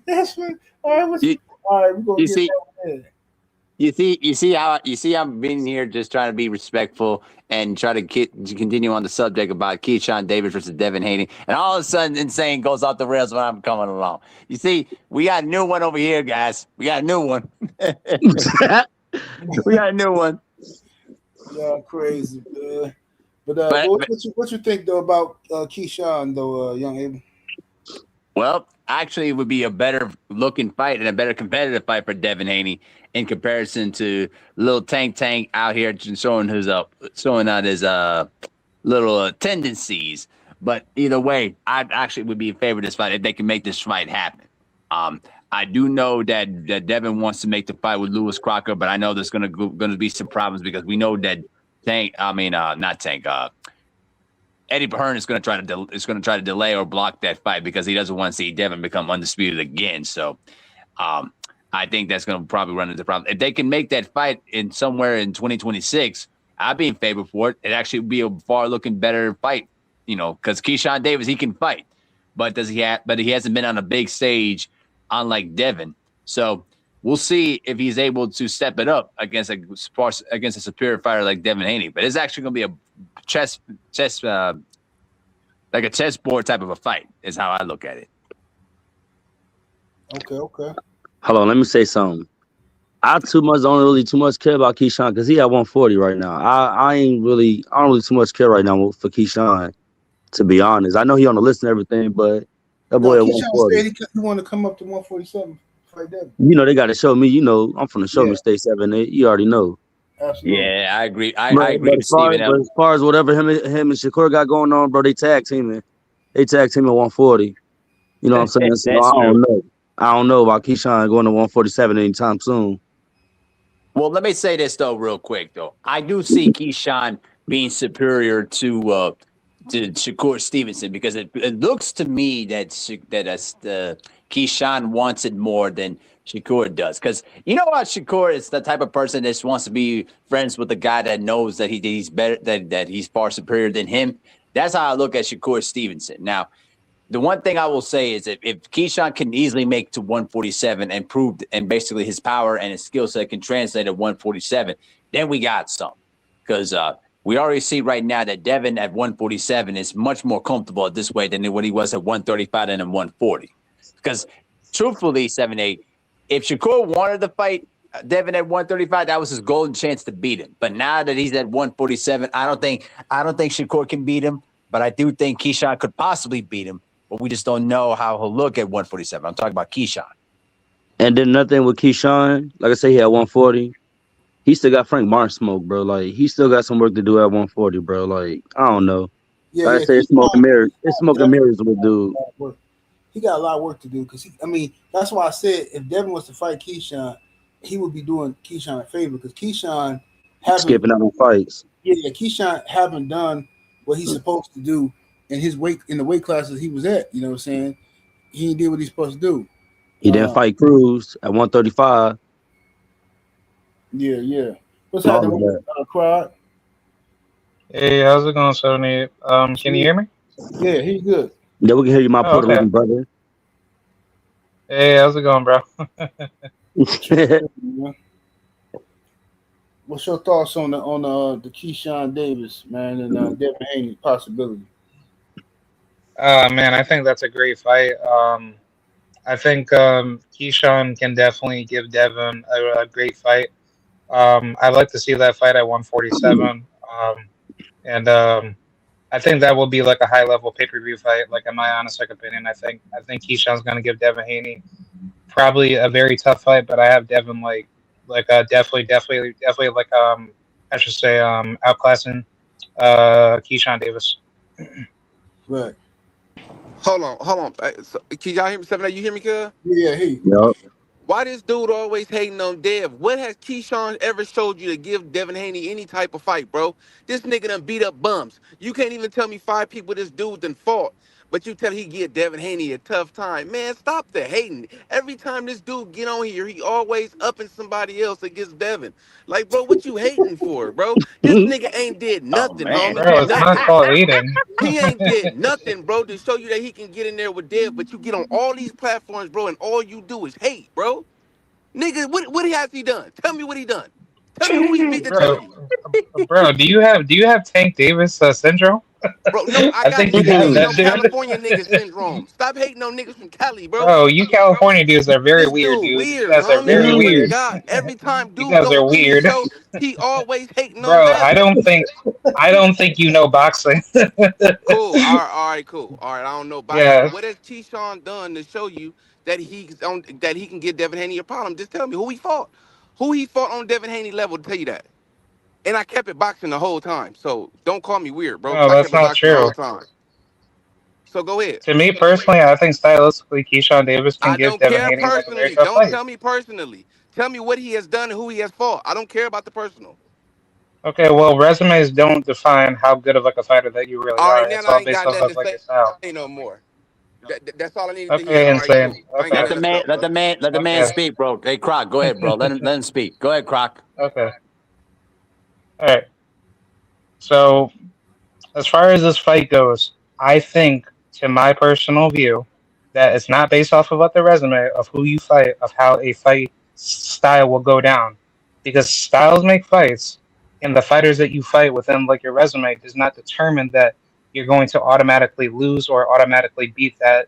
A: that's what. All right,
D: you,
A: all right, we're gonna
D: you
A: get
D: see.
A: there.
D: You see how I'm being here, just trying to be respectful and try to continue on the subject about Keyshawn Davis versus Devin Haney, and all of a sudden, Insane goes off the rails when I'm coming along. You see, we got a new one over here, guys. We got a new one. We got a new one.
A: Yeah, crazy. But
D: But
A: what you think though about Keyshawn though, young Abe?
D: well, actually, it would be a better looking fight and a better competitive fight for Devin Haney in comparison to little Tank out here showing out his little tendencies. But either way, I actually would be in favor of this fight if they can make this fight happen. I do know that Devin wants to make the fight with Lewis Crocker, but I know there's gonna be some problems because we know that Eddie Hearn is going to try to delay or block that fight because he doesn't want to see Devin become undisputed again. So, I think that's going to probably run into problems. If they can make that fight in somewhere in 2026, I'd be in favor for it. It actually would be a far looking better fight, because Keyshawn Davis, he can fight, but he hasn't been on a big stage, unlike Devin. So we'll see if he's able to step it up against a superior fighter like Devin Haney. But it's actually going to be a like a chessboard type of a fight is how I look at it.
A: Okay.
C: Hold on, let me say something. I don't really too much care about Keyshawn because he at 140 right now. I don't really too much care right now for Keyshawn, to be honest. I know he on the list and everything, but that boy at
A: Keyshawn
C: 140.
A: said he want to come up to 147 like that.
C: They got to show me. I'm from the show me State 7-8. You already know.
A: Absolutely.
D: Yeah, I agree. I agree
C: But
D: with Steven.
C: as far as whatever him and Shakur got going on, bro, they tag teaming. They tag team at 140. You know what I'm saying? So
D: That's true.
C: I don't know about Keyshawn going to 147 anytime soon.
D: Well, let me say this though, real quick though. I do see Keyshawn being superior to Shakur Stevenson because it looks to me that Keyshawn wants it more than Shakur does. Because you know what, Shakur is the type of person that just wants to be friends with the guy that knows that he's better, that he's far superior than him. That's how I look at Shakur Stevenson. Now, the one thing I will say is if Keyshawn can easily make to 147 and prove and basically his power and his skill set can translate at 147, then we got something. Because we already see right now that Devin at 147 is much more comfortable at this weight than what he was at 135 and at 140. Because truthfully, 7-8, if Shakur wanted to fight Devin at 135, that was his golden chance to beat him. But now that he's at 147, I don't think Shakur can beat him. But I do think Keyshawn could possibly beat him. But we just don't know how he'll look at 147. I'm talking about Keyshawn.
C: And then nothing with Keyshawn. Like I say, he had 140. He still got Frank Martin smoke, bro. Like, he still got some work to do at 140, bro. Like, I don't know.
A: Yeah,
C: like I say, it's smoking mirrors. It's smoking mirrors with dude.
A: He got a lot of work to do because that's why I said if Devin was to fight Keyshawn he would be doing Keyshawn a favor because Keyshawn haven't
C: skipping out on fights.
A: yeah, Keyshawn haven't done what he's supposed to do in his weight in the weight classes he was at. You know what I'm saying? He did what he's supposed to do.
C: He didn't fight Cruz at 135.
A: Yeah, yeah. What's
C: And all
A: happening
C: of
A: with
C: that.
A: Crowd?
E: Hey, how's it going, Sony? Can you hear me?
A: Yeah, he's good.
C: Yeah, we can hear you, my
E: Oh,
C: Puerto
E: okay.
C: Rican brother.
E: Hey, how's it going, bro?
A: Man. What's your thoughts on the Keyshawn Davis man and Devin Haney possibility?
E: Man, I think that's a great fight. I think Keyshawn can definitely give Devin a great fight. I'd like to see that fight at 147. And I think that will be like a high level pay per view fight. Like in my honest opinion, I think Keyshawn's gonna give Devin Haney probably a very tough fight, but I have Devin definitely like I should say outclassing Keyshawn Davis.
A: Right.
B: Hold on, hold on. So, can y'all hear me? Seven, you hear me, cuz?
A: Yeah, he.
C: Yup.
B: Why this dude always hating on Dev? What has Keyshawn ever showed you to give Devin Haney any type of fight, bro? This nigga done beat up bums. You can't even tell me 5 people this dude done fought, but you tell he give Devin Haney a tough time. Man, stop the hating. Every time this dude get on here, he always upping somebody else against Devin. Like, bro, what you hating for, bro? This nigga ain't did
D: Oh
B: nothing,
D: man.
B: homie.
E: Bro, it's not
B: Nothing.
E: called Aiden.
B: He ain't did nothing, bro, to show you that he can get in there with Dev, but you get on all these platforms, bro, and all you do is hate, bro. Nigga, what has he done? Tell me what he done. Tell me who he beat to tell
E: bro,
B: me.
E: bro, do you have Tank Davis syndrome?
B: Bro, no, I
E: I
B: got
E: think you
B: niggas
E: have
B: hating
E: that,
B: on
E: dude.
B: California niggas syndrome. Stop hating on niggas from Cali, bro.
E: Bro, you California dudes are very
B: This
E: weird,
B: dude
E: dude. You
B: weird,
E: guys are
B: homie. I
E: very
B: swear to
E: weird.
B: God. Every time
E: You
B: dude
E: guys
B: go
E: are
B: on this
E: weird,
B: show, he always hating on
E: bro. I
B: Devin.
E: don't think you know boxing.
B: Cool. All right, cool. All right, I don't know boxing, but
E: Yeah.
B: what has Keyshawn done to show you that he can give Devin Haney a problem? Just tell me who he fought. Who he fought on Devin Haney level to tell you that. And I kept it boxing the whole time. So don't call me weird, bro, because
E: No,
B: I
E: that's
B: kept it
E: not
B: boxing the
E: true.
B: whole time. So go ahead.
E: To me personally, I think stylistically, Keyshawn Davis can
B: I
E: give
B: don't
E: Devin
B: care
E: Haney like a very
B: personally.
E: tough
B: Don't
E: fight.
B: tell me personally. Tell me what he has done and who he has fought. I don't care about the personal.
E: Okay, well, resumes don't define how good of like a fighter that you really
B: All right,
E: are.
B: now
E: It's
B: I
E: all
B: ain't
E: based
B: got
E: off
B: nothing
E: of
B: to
E: like
B: say
E: your style.
B: no more. That's all I needed to hear.
E: Okay,
B: All right,
E: insane.
B: cool. I ain't got
E: Okay,
B: nothing else to say.
D: Let the man
E: okay,
D: speak, bro. Hey, Croc, go ahead, bro. Let him speak. Go ahead, Croc.
E: okay. All right. So as far as this fight goes, I think, to my personal view, that it's not based off of what the resume of who you fight, of how a fight style will go down, because styles make fights, and the fighters that you fight within like your resume does not determine that you're going to automatically lose or automatically beat that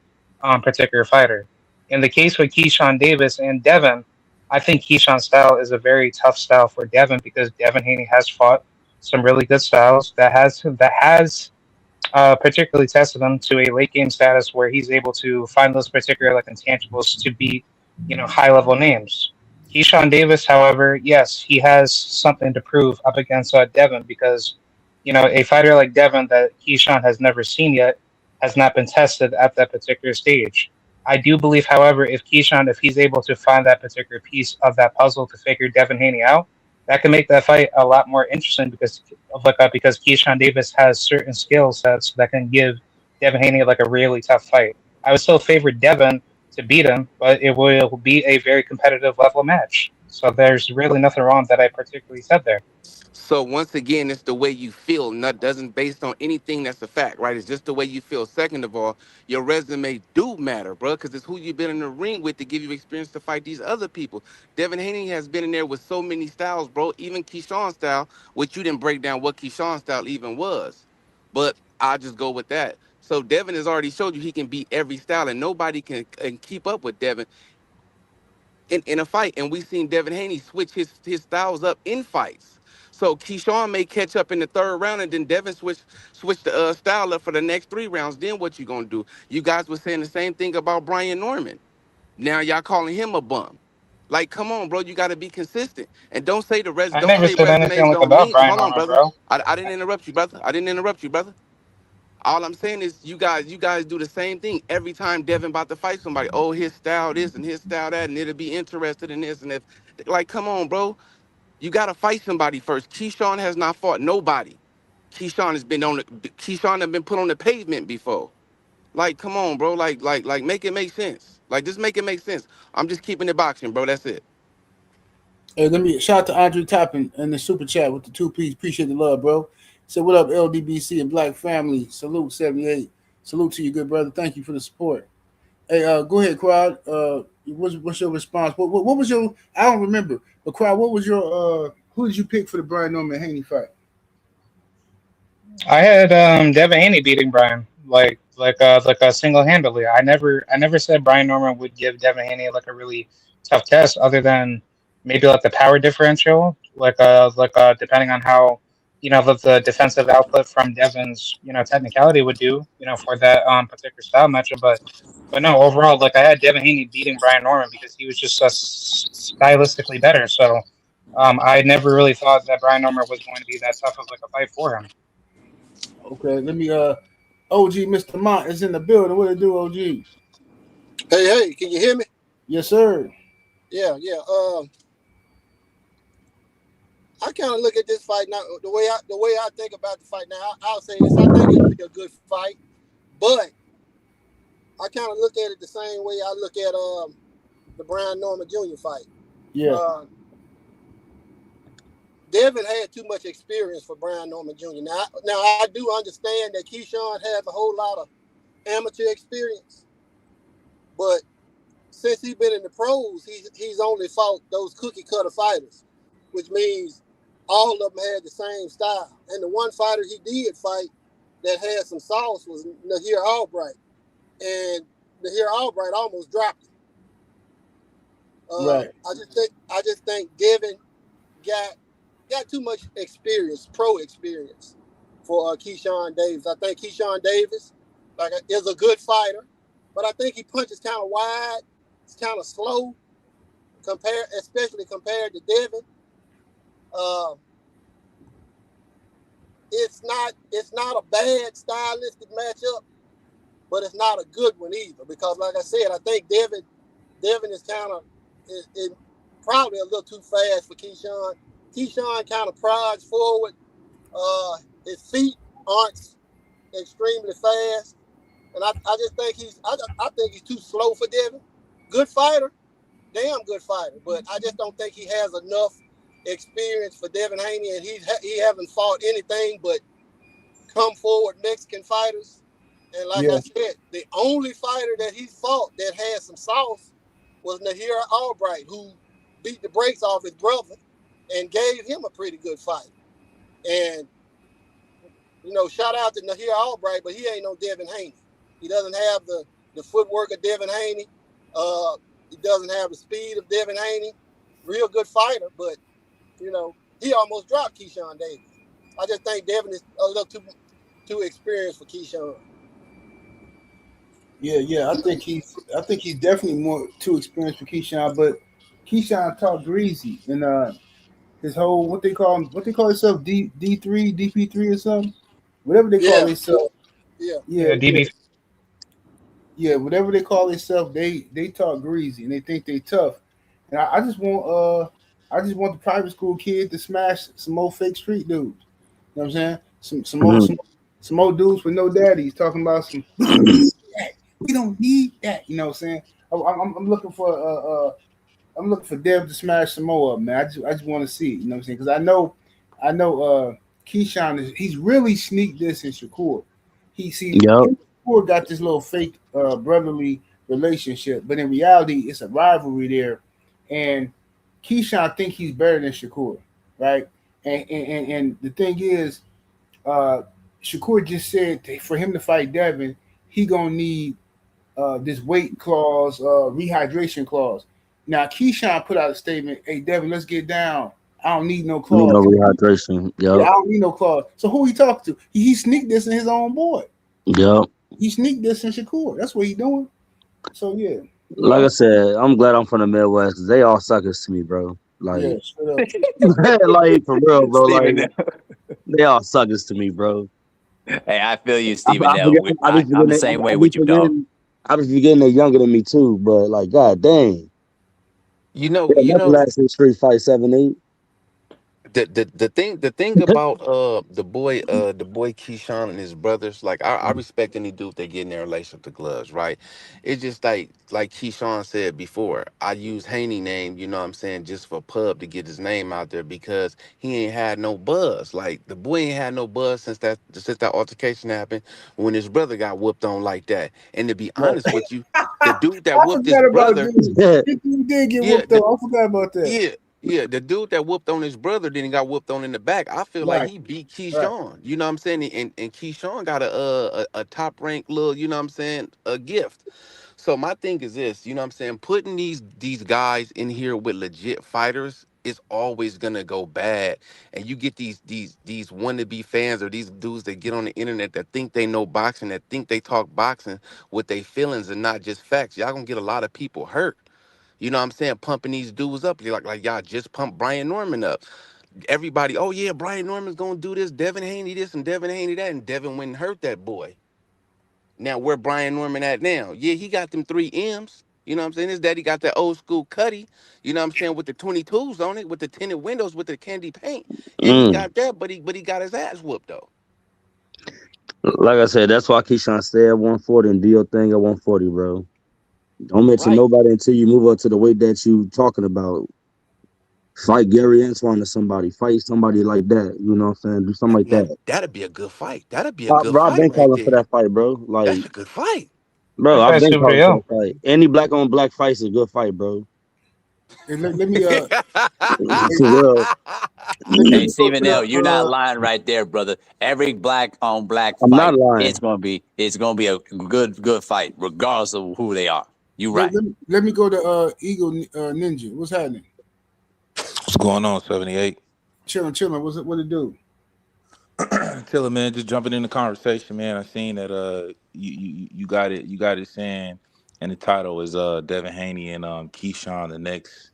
E: particular fighter. In the case with Keyshawn Davis and Devin, I think Keyshawn's style is a very tough style for Devin because Devin Haney has fought some really good styles that has particularly tested him to a late game status where he's able to find those particular like intangibles to beat high level names. Keyshawn Davis, however, yes, he has something to prove up against Devin because a fighter like Devin that Keyshawn has never seen yet has not been tested at that particular stage. I do believe, however, if he's able to find that particular piece of that puzzle to figure Devin Haney out, that can make that fight a lot more interesting because Keyshawn Davis has certain skill sets that can give Devin Haney like a really tough fight. I would still favor Devin to beat him, but it will be a very competitive level match. So there's really nothing wrong that I particularly said there.
B: So once again, it's the way you feel, not doesn't based on anything that's a fact, right? It's just the way you feel. Second of all, your resume do matter, bro, because it's who you've been in the ring with to give you experience to fight these other people. Devin Haney has been in there with so many styles, bro. Even Keyshawn style, which you didn't break down what Keyshawn style even was, but I'll just go with that. So Devin has already showed you he can beat every style, and nobody can keep up with Devin in a fight, and we've seen Devin Haney switch his styles up in fights. So Keyshawn may catch up in the third round, and then Devin switch the style up for the next 3 rounds. Then what you gonna do? You guys were saying the same thing about Brian Norman. Now y'all calling him a bum. Like, come on, bro. You got to be consistent, and
E: I
B: don't
E: never
B: say
E: said anything
B: resumes
E: like
B: don't
E: about
B: mean.
E: Brian
B: Hold on,
E: Norman,
B: brother.
E: bro.
B: I didn't interrupt you, brother. I didn't interrupt you, brother. All I'm saying is you guys do the same thing every time Devin about to fight somebody. Oh, his style this and his style that, and it'll be interested in this and if like, come on, bro. You gotta fight somebody first. Keyshawn has not fought nobody. Keyshawn has been put on the pavement before. Like, come on, bro. Like, make it make sense. Like, just make it make sense. I'm just keeping it boxing, bro. That's it.
A: Hey, let me shout out to Andre Toppin in the super chat with the 2 piece. Appreciate the love, bro. So what up, LDBC and Black Family? Salute 78. Salute to you, good brother. Thank you for the support. Hey, go ahead, Crowd. What's your response? What was your? I don't remember, but Crowd, what was your? Who did you pick for the Brian Norman Haney fight?
E: I had Devin Haney beating Brian like single handedly. I never said Brian Norman would give Devin Haney like a really tough test, other than maybe like the power differential, depending on how the defensive output from Devin's technicality would do for that particular style matchup. But no, overall, like I had Devin Haney beating Brian Norman because he was just stylistically better. So I never really thought that Brian Norman was going to be that tough of like a fight for him.
A: Okay, let me. OG Mr. Mont is in the building. What it do, OG?
F: Hey, can you hear me?
A: Yes, sir.
F: Yeah. I kind of look at this fight now. The way I think about the fight now, I'll say this: I think it'll be a good fight, but I kind of look at it the same way I look at the Brian Norman Jr. fight.
A: Yeah.
F: Devin had too much experience for Brian Norman Jr. Now I do understand that Keyshawn has a whole lot of amateur experience, but since he's been in the pros, he's only fought those cookie cutter fighters, which means all of them had the same style. And the one fighter he did fight that had some sauce was Nahir Albright, and Nahir Albright almost dropped him.
A: Right.
F: I just think Devin got too much experience, pro experience, for Keyshawn Davis. I think Keyshawn Davis is a good fighter, but I think he punches kind of wide. It's kind of slow, especially compared to Devin. It's not a bad stylistic matchup, but it's not a good one either. Because, like I said, I think Devin is kind of is probably a little too fast for Keyshawn. Keyshawn kind of prods forward. His feet aren't extremely fast, and I just think he's too slow for Devin. Good fighter, damn good fighter, but I just don't think he has enough experience for Devin Haney, and he haven't fought anything but come forward Mexican fighters. And like I said, the only fighter that he fought that had some sauce was Nahir Albright, who beat the brakes off his brother and gave him a pretty good fight. And, shout out to Nahir Albright, but he ain't no Devin Haney. He doesn't have the footwork of Devin Haney. He doesn't have the speed of Devin Haney. Real good fighter, but, he almost dropped Keyshawn Davis. I just think Devin is a little too experienced for Keyshawn.
A: Yeah. I think he's definitely more too experienced for Keyshawn, but Keyshawn talked greasy, and his whole what they call themselves D3, DP3 or something, whatever they call themselves. Yeah, DB. Yeah, whatever they call themselves, they talk greasy and they think they tough. And I just want the private school kid to smash some old fake street dudes. You know what I'm saying? Some old dudes with no daddies talking about some. We don't need that. You know what I'm saying? I'm looking for Dev to smash some more of them, man. I just want to see it. You know what I'm saying? Because I know Keyshawn he's really sneak this in Shakur. Shakur got this little fake brotherly relationship, but in reality, it's a rivalry there. And Keyshawn think he's better than Shakur, right? And the thing is, Shakur just said for him to fight Devin, he gonna need this weight clause, rehydration clause. Now Keyshawn put out a statement, "Hey Devin, let's get down. I don't need no clause.
C: No rehydration.
A: Yeah, I don't need no clause." So who he talking to? He sneaked this in his own boy.
C: Yep.
A: He sneaked this in Shakur. That's what he doing. So yeah.
C: Like I said, I'm glad I'm from the Midwest because they all suckers to me, bro. Like, like for real, bro. Like, they all suckers to me, bro.
D: Hey, I feel you,
C: I,
D: Stephen
C: I
D: L.
C: forget. I be
D: I'm the
C: forgetting.
D: same
C: I
D: way
C: be
D: with you, dog.
C: forgetting. I be forgetting they're younger than me too. But like, god dang,
B: You know,
C: yeah,
B: you
C: never
B: know,
C: last in street fight 7-8.
B: the thing about the boy Keyshawn and his brothers, like I respect any dude that get in their relationship to gloves, right? It's just like Keyshawn said before, I use Haney name, you know what I'm saying, just for pub to get his name out there because he ain't had no buzz. Like the boy ain't had no buzz since that altercation happened when his brother got whooped on like that. And to be
A: Right.
B: honest with you, the dude that
A: I
B: whooped his
A: forgot about
B: brother,
A: dude.
C: Yeah.
A: He did get
B: yeah,
A: whooped though. I forgot about that.
B: yeah, yeah. The dude that whooped on his brother then he got whooped on in the back. I feel like
A: Right,
B: he beat
A: right.
B: Keyshawn. You know what I'm saying? And Keyshawn got a top ranked little, you know what I'm saying, a gift. So my thing is this, you know what I'm saying? Putting these guys in here with legit fighters is always gonna go bad. And you get these wannabe fans or these dudes that get on the internet that think they know boxing, that think they talk boxing with their feelings and not just facts. Y'all gonna get a lot of people hurt. You know what I'm saying? Pumping these dudes up. You're like y'all just pumped Brian Norman up. Everybody, oh yeah, Brian Norman's gonna do this, Devin Haney this and Devin Haney that, and Devin went and hurt that boy. Now where Brian Norman at now? Yeah, he got them 3 M's. You know what I'm saying? His daddy got that old school cutty, you know what I'm saying, with the 22s on it, with the tinted windows, with the candy paint. Yeah, he
C: Mm.
B: got that, but he got his ass whooped though.
C: Like I said, that's why Keyshawn stay at 140 and do your thing at 140, bro. Don't mention
B: Right.
C: nobody until you move up to the weight that you talking about. Fight Gary Antoine or somebody. Fight somebody like that. You know what I'm saying? Do something like
B: Now
C: that.
B: that'd be a good fight. That'd be a good
C: Rob
B: fight
C: been
B: right
C: calling for
B: there.
C: that fight, bro. Like,
B: That's a good fight.
C: bro,
E: That
C: I've
E: guy's
C: been
E: super
C: calling for
E: ill.
C: that fight. Any black on black fight is a good fight, bro.
A: And let me hey,
C: For real.
A: let
D: Hey,
A: me go to
D: Stephen L., you're not
A: the
D: lying right there, brother. Every black on black
C: I'm not
D: fight,
C: lying.
D: it's gonna be a good fight, regardless of who they are. You right.
A: let me go to Eagle Ninja. What's happening?
G: What's going on, 78?
A: Chilling. What it do?
G: Tell him, man, just jumping in the conversation, man. I seen that you got it saying and the title is Devin Haney and Keyshawn the next,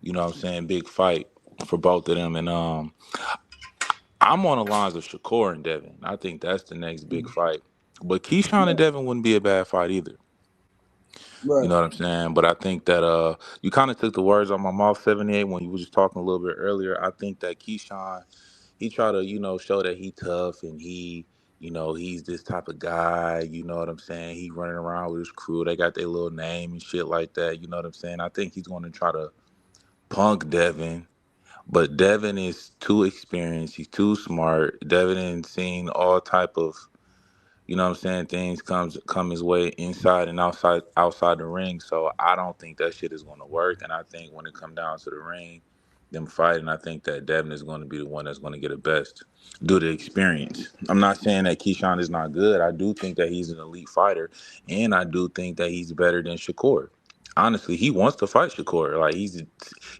G: you know what I'm saying, big fight for both of them. And I'm on the lines of Shakur and Devin. I think that's the next big fight. But Keyshawn and Devin wouldn't be a bad fight either. You
A: Right.
G: know what I'm saying? But I think that you kind of took the words out my mouth, 78, when you were just talking a little bit earlier. I think that Keyshawn, he try to, show that he tough and he's this type of guy, you know what I'm saying? He running around with his crew. They got their little name and shit like that, you know what I'm saying? I think he's going to try to punk Devin, but Devin is too experienced. He's too smart. Devin has seen all type of, you know what I'm saying, things come his way inside and outside the ring. So I don't think that shit is going to work. And I think when it come down to the ring, them fighting, I think that Devin is going to be the one that's going to get it best due to experience. I'm not saying that Keyshawn is not good. I do think that he's an elite fighter, and I do think that he's better than Shakur. Honestly, he wants to fight Shakur. Like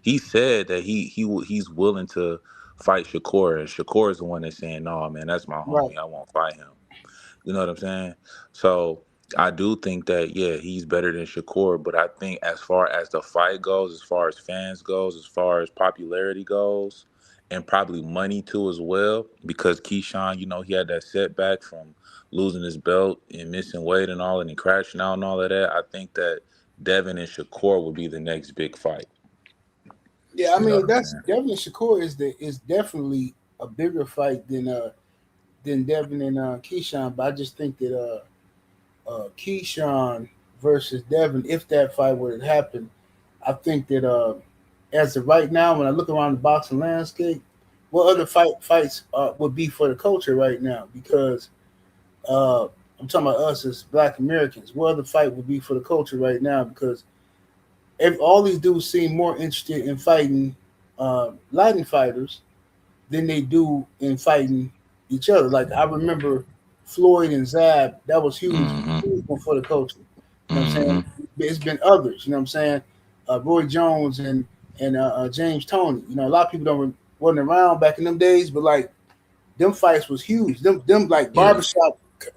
G: he said that he's willing to fight Shakur, and Shakur is the one that's saying, "No, man, that's my
A: Right.
G: homie. I won't fight him." You know what I'm saying? So I do think that yeah, he's better than Shakur, but I think as far as the fight goes, as far as fans goes, as far as popularity goes, and probably money too as well, because Keyshawn, he had that setback from losing his belt and missing weight and all, and he crashing out and all of that. I think that Devin and Shakur would be the next big fight.
A: Yeah, I
G: You know what
A: mean
G: I'm
A: that's
G: saying?
A: Devin Shakur is definitely a bigger fight than Devin and Keyshawn, but I just think that Keyshawn versus Devin, if that fight were to happen, I think that as of right now, when I look around the boxing landscape, what other fights would be for the culture right now? Because I'm talking about us as Black Americans. What other fight would be for the culture right now? Because if all these dudes seem more interested in fighting Latin fighters than they do in fighting each other. Like I remember Floyd and Zab, that was
G: Mm-hmm.
A: huge one for the culture. You know what I'm saying?
G: Mm-hmm.
A: It's been others. You know what I'm saying? Roy Jones and James Toney. You know, a lot of people wasn't around back in them days, but like them fights was huge. Them like
G: Yeah.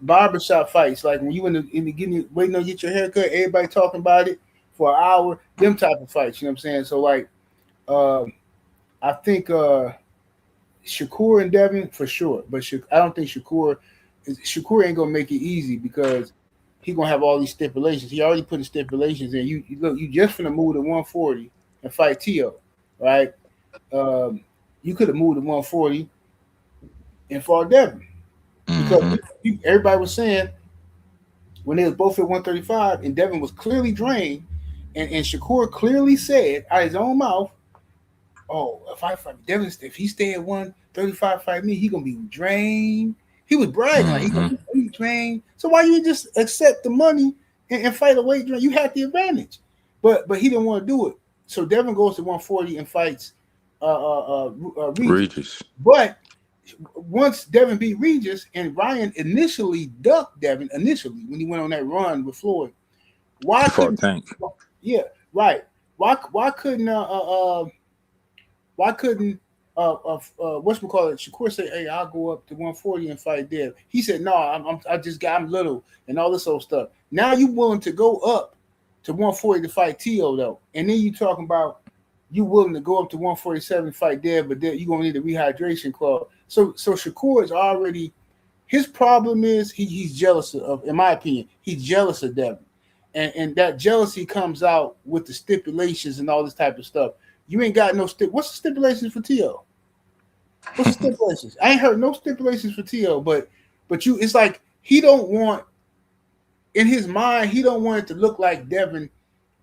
A: barbershop fights. Like when you in the getting waiting to get your haircut, everybody talking about it for an hour. Them type of fights. You know what I'm saying? So like, I think Shakur and Devin for sure, but I don't think Shakur Shakur ain't gonna make it easy because he gonna have all these stipulations. He already put the stipulations in. You look, you just finna move to 140 and fight Tio, right? Um, you could have moved to 140 and fought Devin because
G: Mm-hmm.
A: everybody was saying when they was both at 135 and Devin was clearly drained, and Shakur clearly said out of his own mouth, "Oh, if I fight Devin, if he stay at 135, fight me, he gonna be drained." He was bragging like he gonna
G: Mm-hmm.
A: be drained. So why you just accept the money and fight a weight drain? You had the advantage, but he didn't want to do it. So Devin goes to 140 and fights Regis.
G: Regis.
A: But once Devin beat Regis and Ryan initially ducked Devin initially when he went on that run with Floyd, why
G: He fought
A: couldn't?
G: Tank.
A: Yeah, right. Why couldn't why couldn't whatchamacallit Shakur say, "Hey, I'll go up to 140 and fight Dev"? He said, "No, I'm little and all this old stuff." Now you willing to go up to 140 to fight Tio though, and then you talking about you willing to go up to 147 and fight Dev, but then you gonna need a rehydration clause. So Shakur is already, his problem is he's jealous of, in my opinion, he's jealous of Devin. And that jealousy comes out with the stipulations and all this type of stuff. You ain't got no what's the stipulations for T.O.? What's the stipulations? I ain't heard no stipulations for T.O., but you, it's like he don't want, in his mind, he don't want it to look like Devin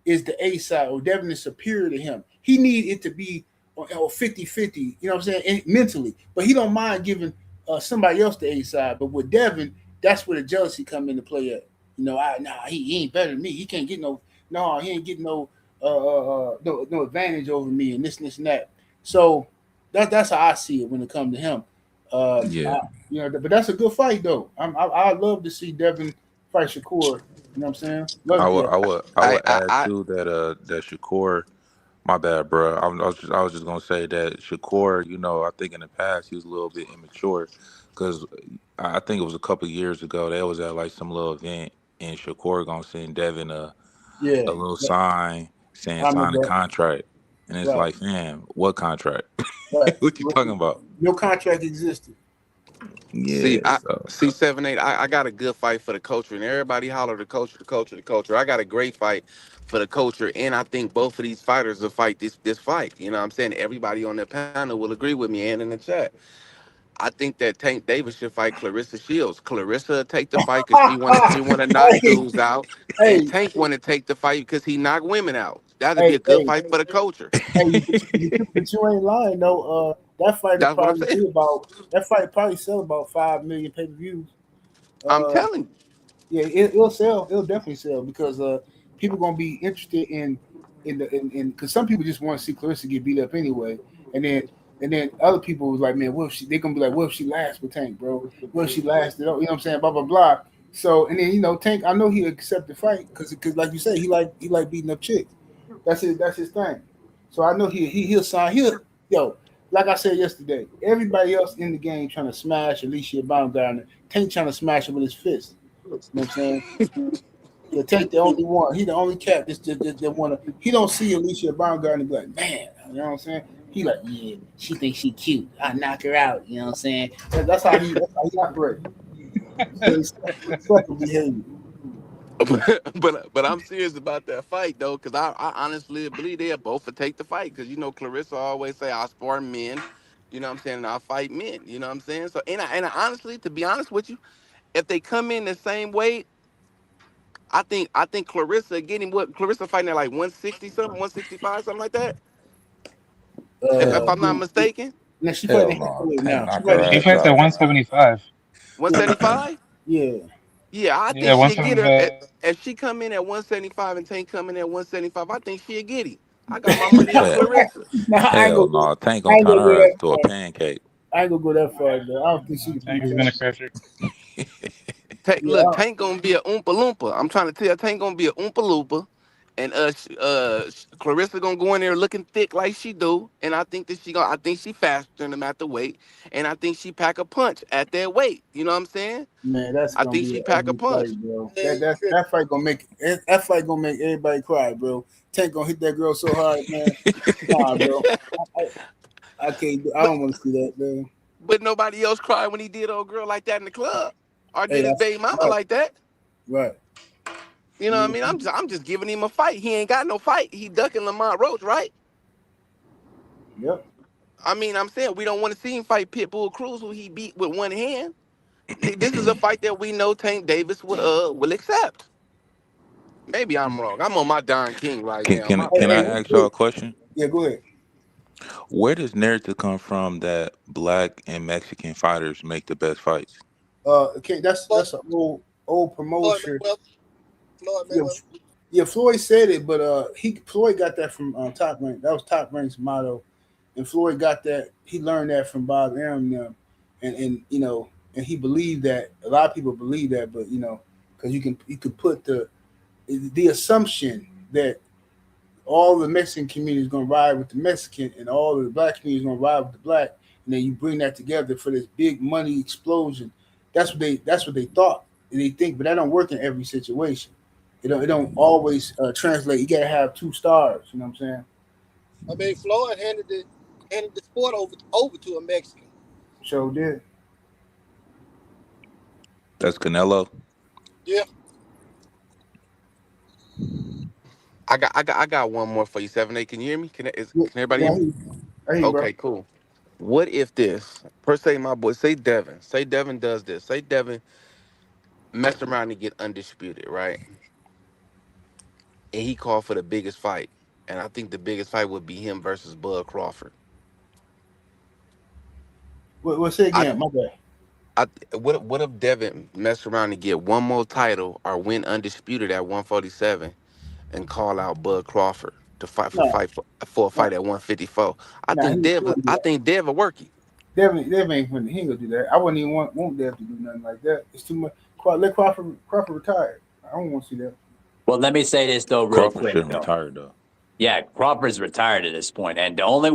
A: is the A side or Devin is superior to him. He need it to be 50-50, you know what I'm saying, mentally. But he don't mind giving somebody else the A side. But with Devin, that's where the jealousy come into play at. You know, he ain't better than me. He can't get he ain't getting no advantage over me and this and that. So that's how I see it when it comes to him.
G: Yeah.
A: But that's a good fight though. I love to see Devin fight Shakur. You know what I'm saying? Love
G: I
A: to see
G: would
A: that.
G: I would I
B: I
G: would
B: I,
G: add
B: I
G: too that Shakur. My bad, bro. I was just gonna say that Shakur. I think in the past he was a little bit immature, because I think it was a couple of years ago they was at like some little event, and Shakur gonna send Devin
A: Yeah,
G: a little sign saying
A: I
G: sign a
A: remember that.
G: contract, and it's
A: Right,
G: like, fam, what contract?
A: right.
G: What you talking about?
A: No contract existed.
B: see
G: Yeah,
B: I
G: so
B: see 7-8. I got a good fight for the culture, and everybody holler the culture, the culture, the culture. I got a great fight for the culture, and I think both of these fighters will fight this fight. You know what I'm saying? Everybody on the panel will agree with me and in the chat. I think that Tank Davis should fight Clarissa Shields. Clarissa will take the fight because she wanna knock
A: hey,
B: dudes out, and
A: hey,
B: Tank want to take the fight because he knock women out. That'd be
A: hey,
B: a good
A: hey,
B: fight for the culture.
A: hey, but you ain't lying though. That fight will
B: That's what I'm
A: probably
B: saying.
A: be about that fight probably sell about 5 million pay-per-views.
B: I'm
A: Uh,
B: telling you.
A: yeah, it'll sell. It'll definitely sell because people gonna be interested in because some people just want to see Clarissa get beat up anyway, and then other people was like, man, what if she? They gonna be like, what if she lasts with Tank, bro? What if she lasted? You know what I'm saying? Blah blah blah. So and then Tank, I know he accept the fight because like you said, he like beating up chicks. That's his thing. So I know he'll sign. Like I said yesterday, everybody else in the game trying to smash Alicia Baumgartner. Tank trying to smash her with his fist. You know what I'm saying? Yeah, Tank the only one. He the only cat that wanna. He don't see Alicia Baumgartner and be like, man. You know what I'm saying? He like, yeah, she thinks she cute. I knock her out. You know what I'm saying? That's how he operates. So he's such behavior.
B: but I'm serious about that fight though, because I honestly believe they'll both will take the fight. Because Clarissa always say I spar men, you know what I'm saying, and I fight men, you know what I'm saying. So and I honestly, to be honest with you, if they come in the same weight, I think Clarissa getting what Clarissa fighting at like 160 something, 165 something like that. If
G: hell
B: I'm not
G: no,
B: mistaken,
A: Now she
G: hell
A: fighting
G: no,
A: heavyweight
G: Tank
A: now. She
G: knock her
A: fighting
E: She
G: ass
E: fights
A: heavyweight.
E: at
G: out.
E: 175.
A: Yeah,
B: 175.
A: yeah.
B: Yeah, I think
E: Yeah,
B: she'll get her.
E: 175.
B: If she come in at 175 and Tank come in at 175, I think she'll get him. I got my money on
G: Hell,
B: Clarissa.
A: Nah,
G: hell no, Tank
A: I
G: gonna
A: ain't
G: turn
A: gonna go
G: her ass
A: that
G: into a
A: far.
G: pancake.
A: I ain't gonna go that far though. I don't think she can
E: Tank
A: beat
E: is gonna
A: Tank.
E: crush her.
B: Tank,
A: Yeah,
B: look, Tank gonna be a oompa loompa. I'm trying to tell you, Tank gonna be a oompa loompa, and Clarissa gonna go in there looking thick like she do, and I think she faster than him at the weight, and I think she pack a punch at that weight. You know what I'm saying?
A: man, that's
B: I
A: gonna
B: think
A: be
B: she
A: an
B: pack a
A: ugly
B: punch.
A: fight, bro.
F: Man,
A: That
F: you
A: that
F: tripping.
A: that fight gonna make everybody cry, bro. Tank gonna hit that girl so hard, man. Nah, bro. I can't. I
B: but
A: don't want to see that, man.
B: but nobody else cried when he did old girl like that in the club. or
A: Hey,
B: did his
A: that's
B: baby mama
A: right.
B: like that.
A: Right.
B: You know what I mean? I'm just giving him a fight. He ain't got no fight. He ducking Lamont Roach, right?
A: Yep.
B: I mean, I'm saying we don't want to see him fight Pitbull Cruz, who he beat with one hand. This is a fight that we know Tank Davis will accept. Maybe I'm wrong. I'm on my Don King right
G: Can
B: now.
G: can
B: My
A: Hey,
G: can
A: hey,
G: I
B: bad.
A: real
G: ask y'all
A: quick.
G: a question?
A: Yeah, go ahead.
G: Where does narrative come from that black and Mexican fighters make the best fights?
A: Okay, that's
F: Floyd,
A: an old
F: Floyd
A: promotion.
F: Mayweather. Floyd
A: Yeah,
F: Mayweather.
A: yeah. Floyd said it, but Floyd got that from Top Rank. That was Top Rank's motto, and Floyd got that. He learned that from Bob Arum, them, and and he believed that. A lot of people believe that, but because you could put the assumption that all the Mexican community is going to ride with the Mexican, and all of the black community is going to ride with the black, and then you bring that together for this big money explosion. That's what they thought and they think, but that don't work in every situation. It don't always translate. You got to have two stars. You know what I'm saying?
F: I mean, Floyd handed the sport over to a Mexican.
A: So did.
G: That's Canelo.
F: Yeah.
B: I got one more for you, 7A. Can you hear me?
A: Yeah,
B: Can everybody
A: yeah,
B: hear me?
A: I hear you, bro.
B: Okay, cool. What if this, per se, my boy, say Devin does this. Say Devin messed around and get undisputed, right? And he called for the biggest fight. And I think the biggest fight would be him versus Bud Crawford.
A: What say
B: I,
A: again? My bad.
B: what if Devin messed around and get one more title or win undisputed at 147 and call out Bud Crawford to
A: No,
B: for a
A: no,
B: fight at 154? I
A: no,
B: think
A: he
B: Dev
A: wouldn't do
B: I
A: that.
B: think Dev will work you.
A: Devin ain't finna. He ain't gonna do that. I wouldn't even want Dev to do nothing like that. It's too much. Let Crawford retire. I don't want to see that.
D: Well, let me say this though, real
G: Crawford
D: quick
G: shouldn't
D: though.
G: retire though.
D: Yeah, Crawford's retired at this point, and the only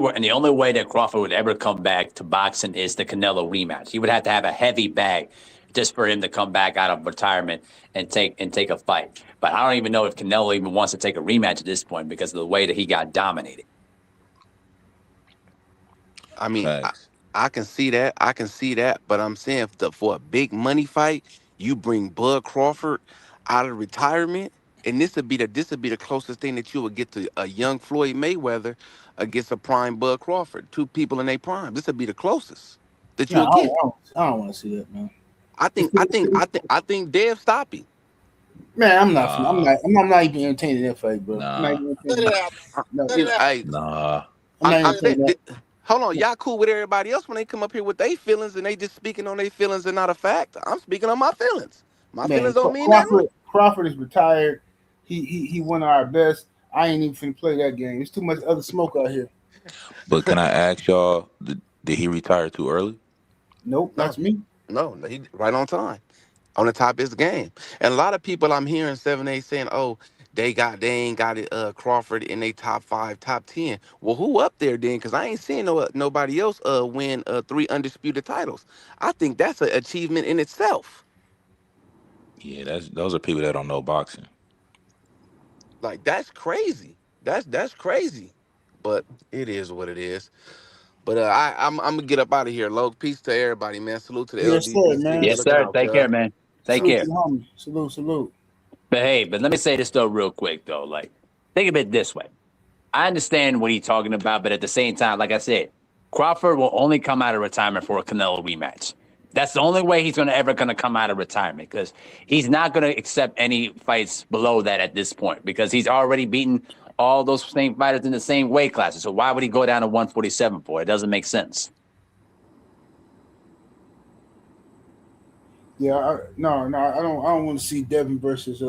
D: way that Crawford would ever come back to boxing is the Canelo rematch. He would have to have a heavy bag just for him to come back out of retirement and take a fight. But I don't even know if Canelo even wants to take a rematch at this point because of the way that he got dominated.
B: I mean,
G: Facts.
B: I can see that. I can see that. But I'm saying for a big money fight, you bring Bud Crawford out of retirement, and this would be the closest thing that you would get to a young Floyd Mayweather against a prime Bud Crawford. Two people in their prime. This would be the closest that
A: No,
B: you'll get.
A: I don't want to see that, man.
B: I
A: It's
B: think I think I think I think Dev stop him.
A: Man,
G: Nah,
A: I'm not even entertaining that fight, bro. I'm not
G: nah,
A: even
F: Cut
A: entertaining
F: it
A: that.
F: out.
A: No,
F: Cut
B: You
F: it
B: know,
F: out.
B: hey,
G: nah.
A: I'm not even
B: I'm saying,
A: entertaining that.
B: hold on,
A: No.
B: y'all cool with everybody else when they come up here with their feelings and they just speaking on their feelings and not a fact. I'm speaking on my feelings. My
A: Man,
B: feelings don't mean nothing.
A: Crawford is retired. He won our best. I ain't even finna play that game. There's too much other smoke out here.
G: But can I ask y'all, did he retire too early?
A: Nope,
B: No,
A: that's me.
B: no, he right on time, on the top of his game. And a lot of people I'm hearing 7A saying, "Oh, they ain't got it, Crawford in they top 5, top 10." Well, who up there then? Because I ain't seeing nobody else win 3 undisputed titles. I think that's an achievement in itself.
G: Yeah, those are people that don't know boxing.
B: Like that's crazy. That's crazy. But it is what it is. But I'm gonna get up out of here. Low peace to everybody, man. Salute to the
A: Yes, sir,
B: LDBC.
A: man.
B: Good
D: Yes,
B: looking
D: sir.
B: out,
D: Take care,
B: cuz.
D: man. Take
A: Salute
D: care.
A: to the homie. Salute, salute.
D: But hey, let me say this though, real quick though. Like, think of it this way. I understand what he's talking about, but at the same time, like I said, Crawford will only come out of retirement for a Canelo rematch. That's the only way he's gonna come out of retirement because he's not gonna accept any fights below that at this point because he's already beaten all those same fighters in the same weight classes. So why would he go down to 147 for? It doesn't make sense.
A: Yeah, no, I don't want to see Devin versus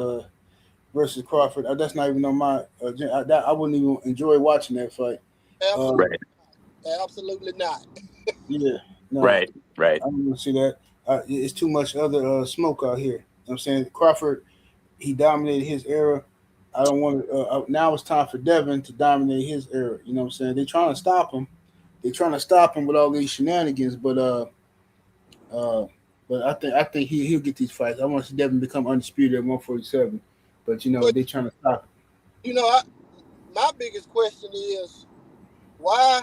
A: Crawford. That's not even on my. I wouldn't even enjoy watching that fight. Uh,
F: Absolutely,
D: Right,
F: absolutely not.
A: yeah, no,
D: right, right.
A: I don't want to see that. It's too much other smoke out here. You know what I'm saying Crawford, he dominated his era. I don't want to. Now it's time for Devin to dominate his era. You know what I'm saying? They're trying to stop him. They're trying to stop him with all these shenanigans, uh, but I think he'll get these fights. I want to see Devin become undisputed at 147, but
F: But
A: they trying to stop him.
F: you know, my biggest question is why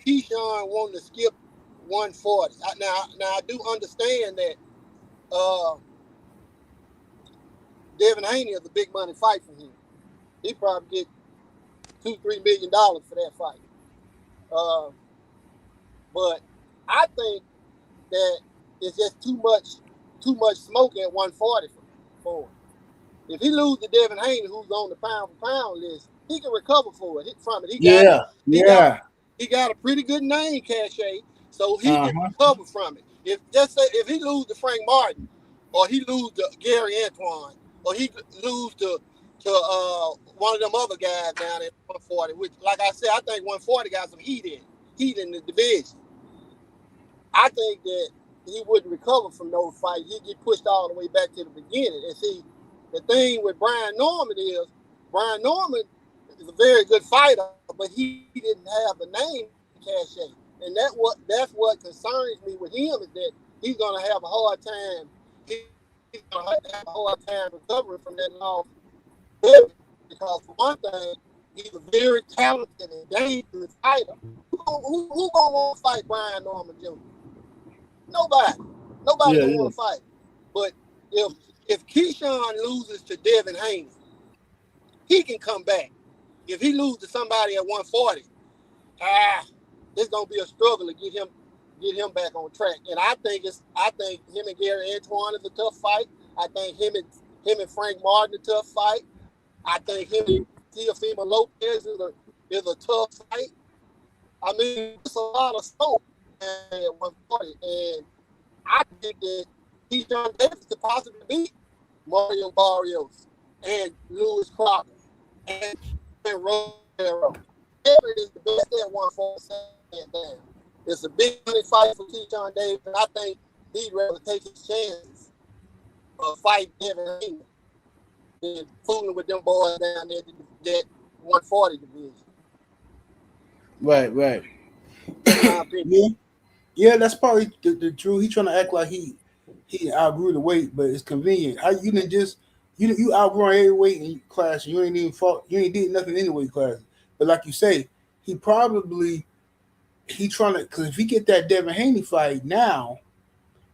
F: Keyshawn wanting to skip 140. Now I do understand that Devin Haney is a big money fight for him. He probably get $2-3 million for that fight. But I think that it's just too much smoke at 140 for him. If he loses to Devin Haney, who's on the pound for pound list, he can recover from it. He got a pretty good name cachet, so he can recover from it. If he lose to Frank Martin, or he lose to Gary Antoine, or he lose to one of them other guys down at 140, which, like I said, I think 140 got some heat in the division. I think that he wouldn't recover from those fights. He'd get pushed all the way back to the beginning. And see, the thing with Brian Norman is a very good fighter, but he didn't have the name cachet. And that's what concerns me with him, is that he's going to have a hard time. He's going to have a hard time recovering from that loss. Because for one thing, he's a very talented and dangerous fighter. Who going to want to fight Brian Norman Jr.? Nobody going to want to fight. But if Keyshawn loses to Devin Haney, he can come back. If he loses to somebody at 140, it's gonna be a struggle to get him back on track. And I think him and Gary Antoine is a tough fight. I think him and Frank Martin is a tough fight. I think him and Teofimo Lopez is a tough fight. I mean, it's a lot of smoke at 140, and I think that Keyshawn Davis could possibly beat Mario Barrios and Lewis Crocker and Romero. Devin is the best at 147. It's a big money fight for Keyshawn Davis, and I think he'd rather take his chances of fighting Devin Haney than fooling with them boys down there that 140 division.
A: Right. Yeah, that's probably the truth. He's trying to act like he outgrew the weight, but it's convenient. How you didn't just you outgrown every weight in class, and you ain't even fought, you ain't did nothing in the weight class. But like you say, he trying to, because if he get that Devin Haney fight now,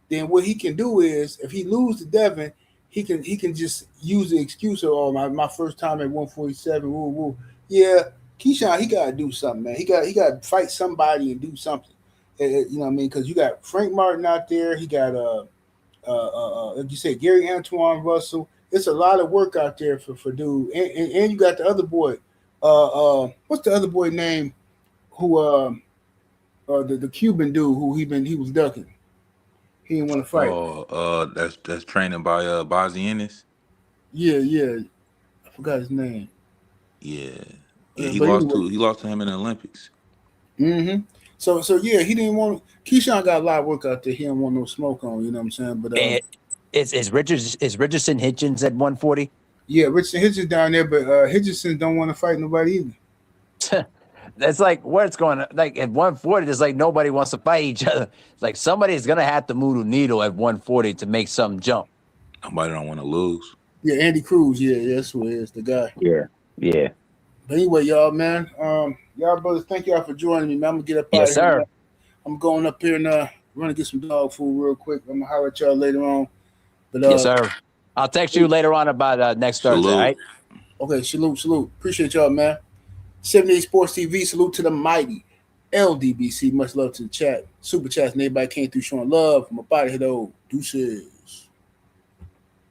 A: then what he can do is, if he loses to Devin, he can just use the excuse of, my first time at 147. Woo. Yeah, Keyshawn, he got to do something, man. He got to fight somebody and do something. You know what I mean? Because you got Frank Martin out there. He got like you said, Gary Antoine Russell. It's a lot of work out there for dude. And you got the other boy. What's the other boy name? Who the Cuban dude who he was ducking. He didn't want to fight.
G: That's training by Bazianis.
A: Yeah. I forgot his name.
G: Yeah, he lost to him in the Olympics.
A: Mm-hmm. So yeah, he didn't want. Keyshawn got a lot of work out there. He didn't want no smoke on. You know what I'm saying? But
D: is Richardson Hitchens at 140?
A: Yeah, Richardson Hitchens down there, but Hitchens don't want to fight nobody either.
D: That's like where it's going. Like at 140, there's like nobody wants to fight each other. It's like somebody's gonna have to move the needle at 140 to make something jump.
G: Nobody don't want to lose.
A: Yeah, Andy Cruz. Yeah, that's who it is, the guy.
D: Yeah.
A: But anyway, y'all, man, y'all brothers, thank y'all for joining me, man. I'm gonna get up out
D: Yes,
A: here.
D: sir.
A: Man. I'm going up here and run to get some dog food real quick. I'm gonna holler at y'all later on. But
D: yes, sir. I'll text you later on about next Thursday. All right?
A: Okay, salute. Appreciate y'all, man. 78 Sports TV, salute to the mighty LDBC. Much love to the chat. Super chats and everybody came through showing love. I'm about to hit old. Deuces.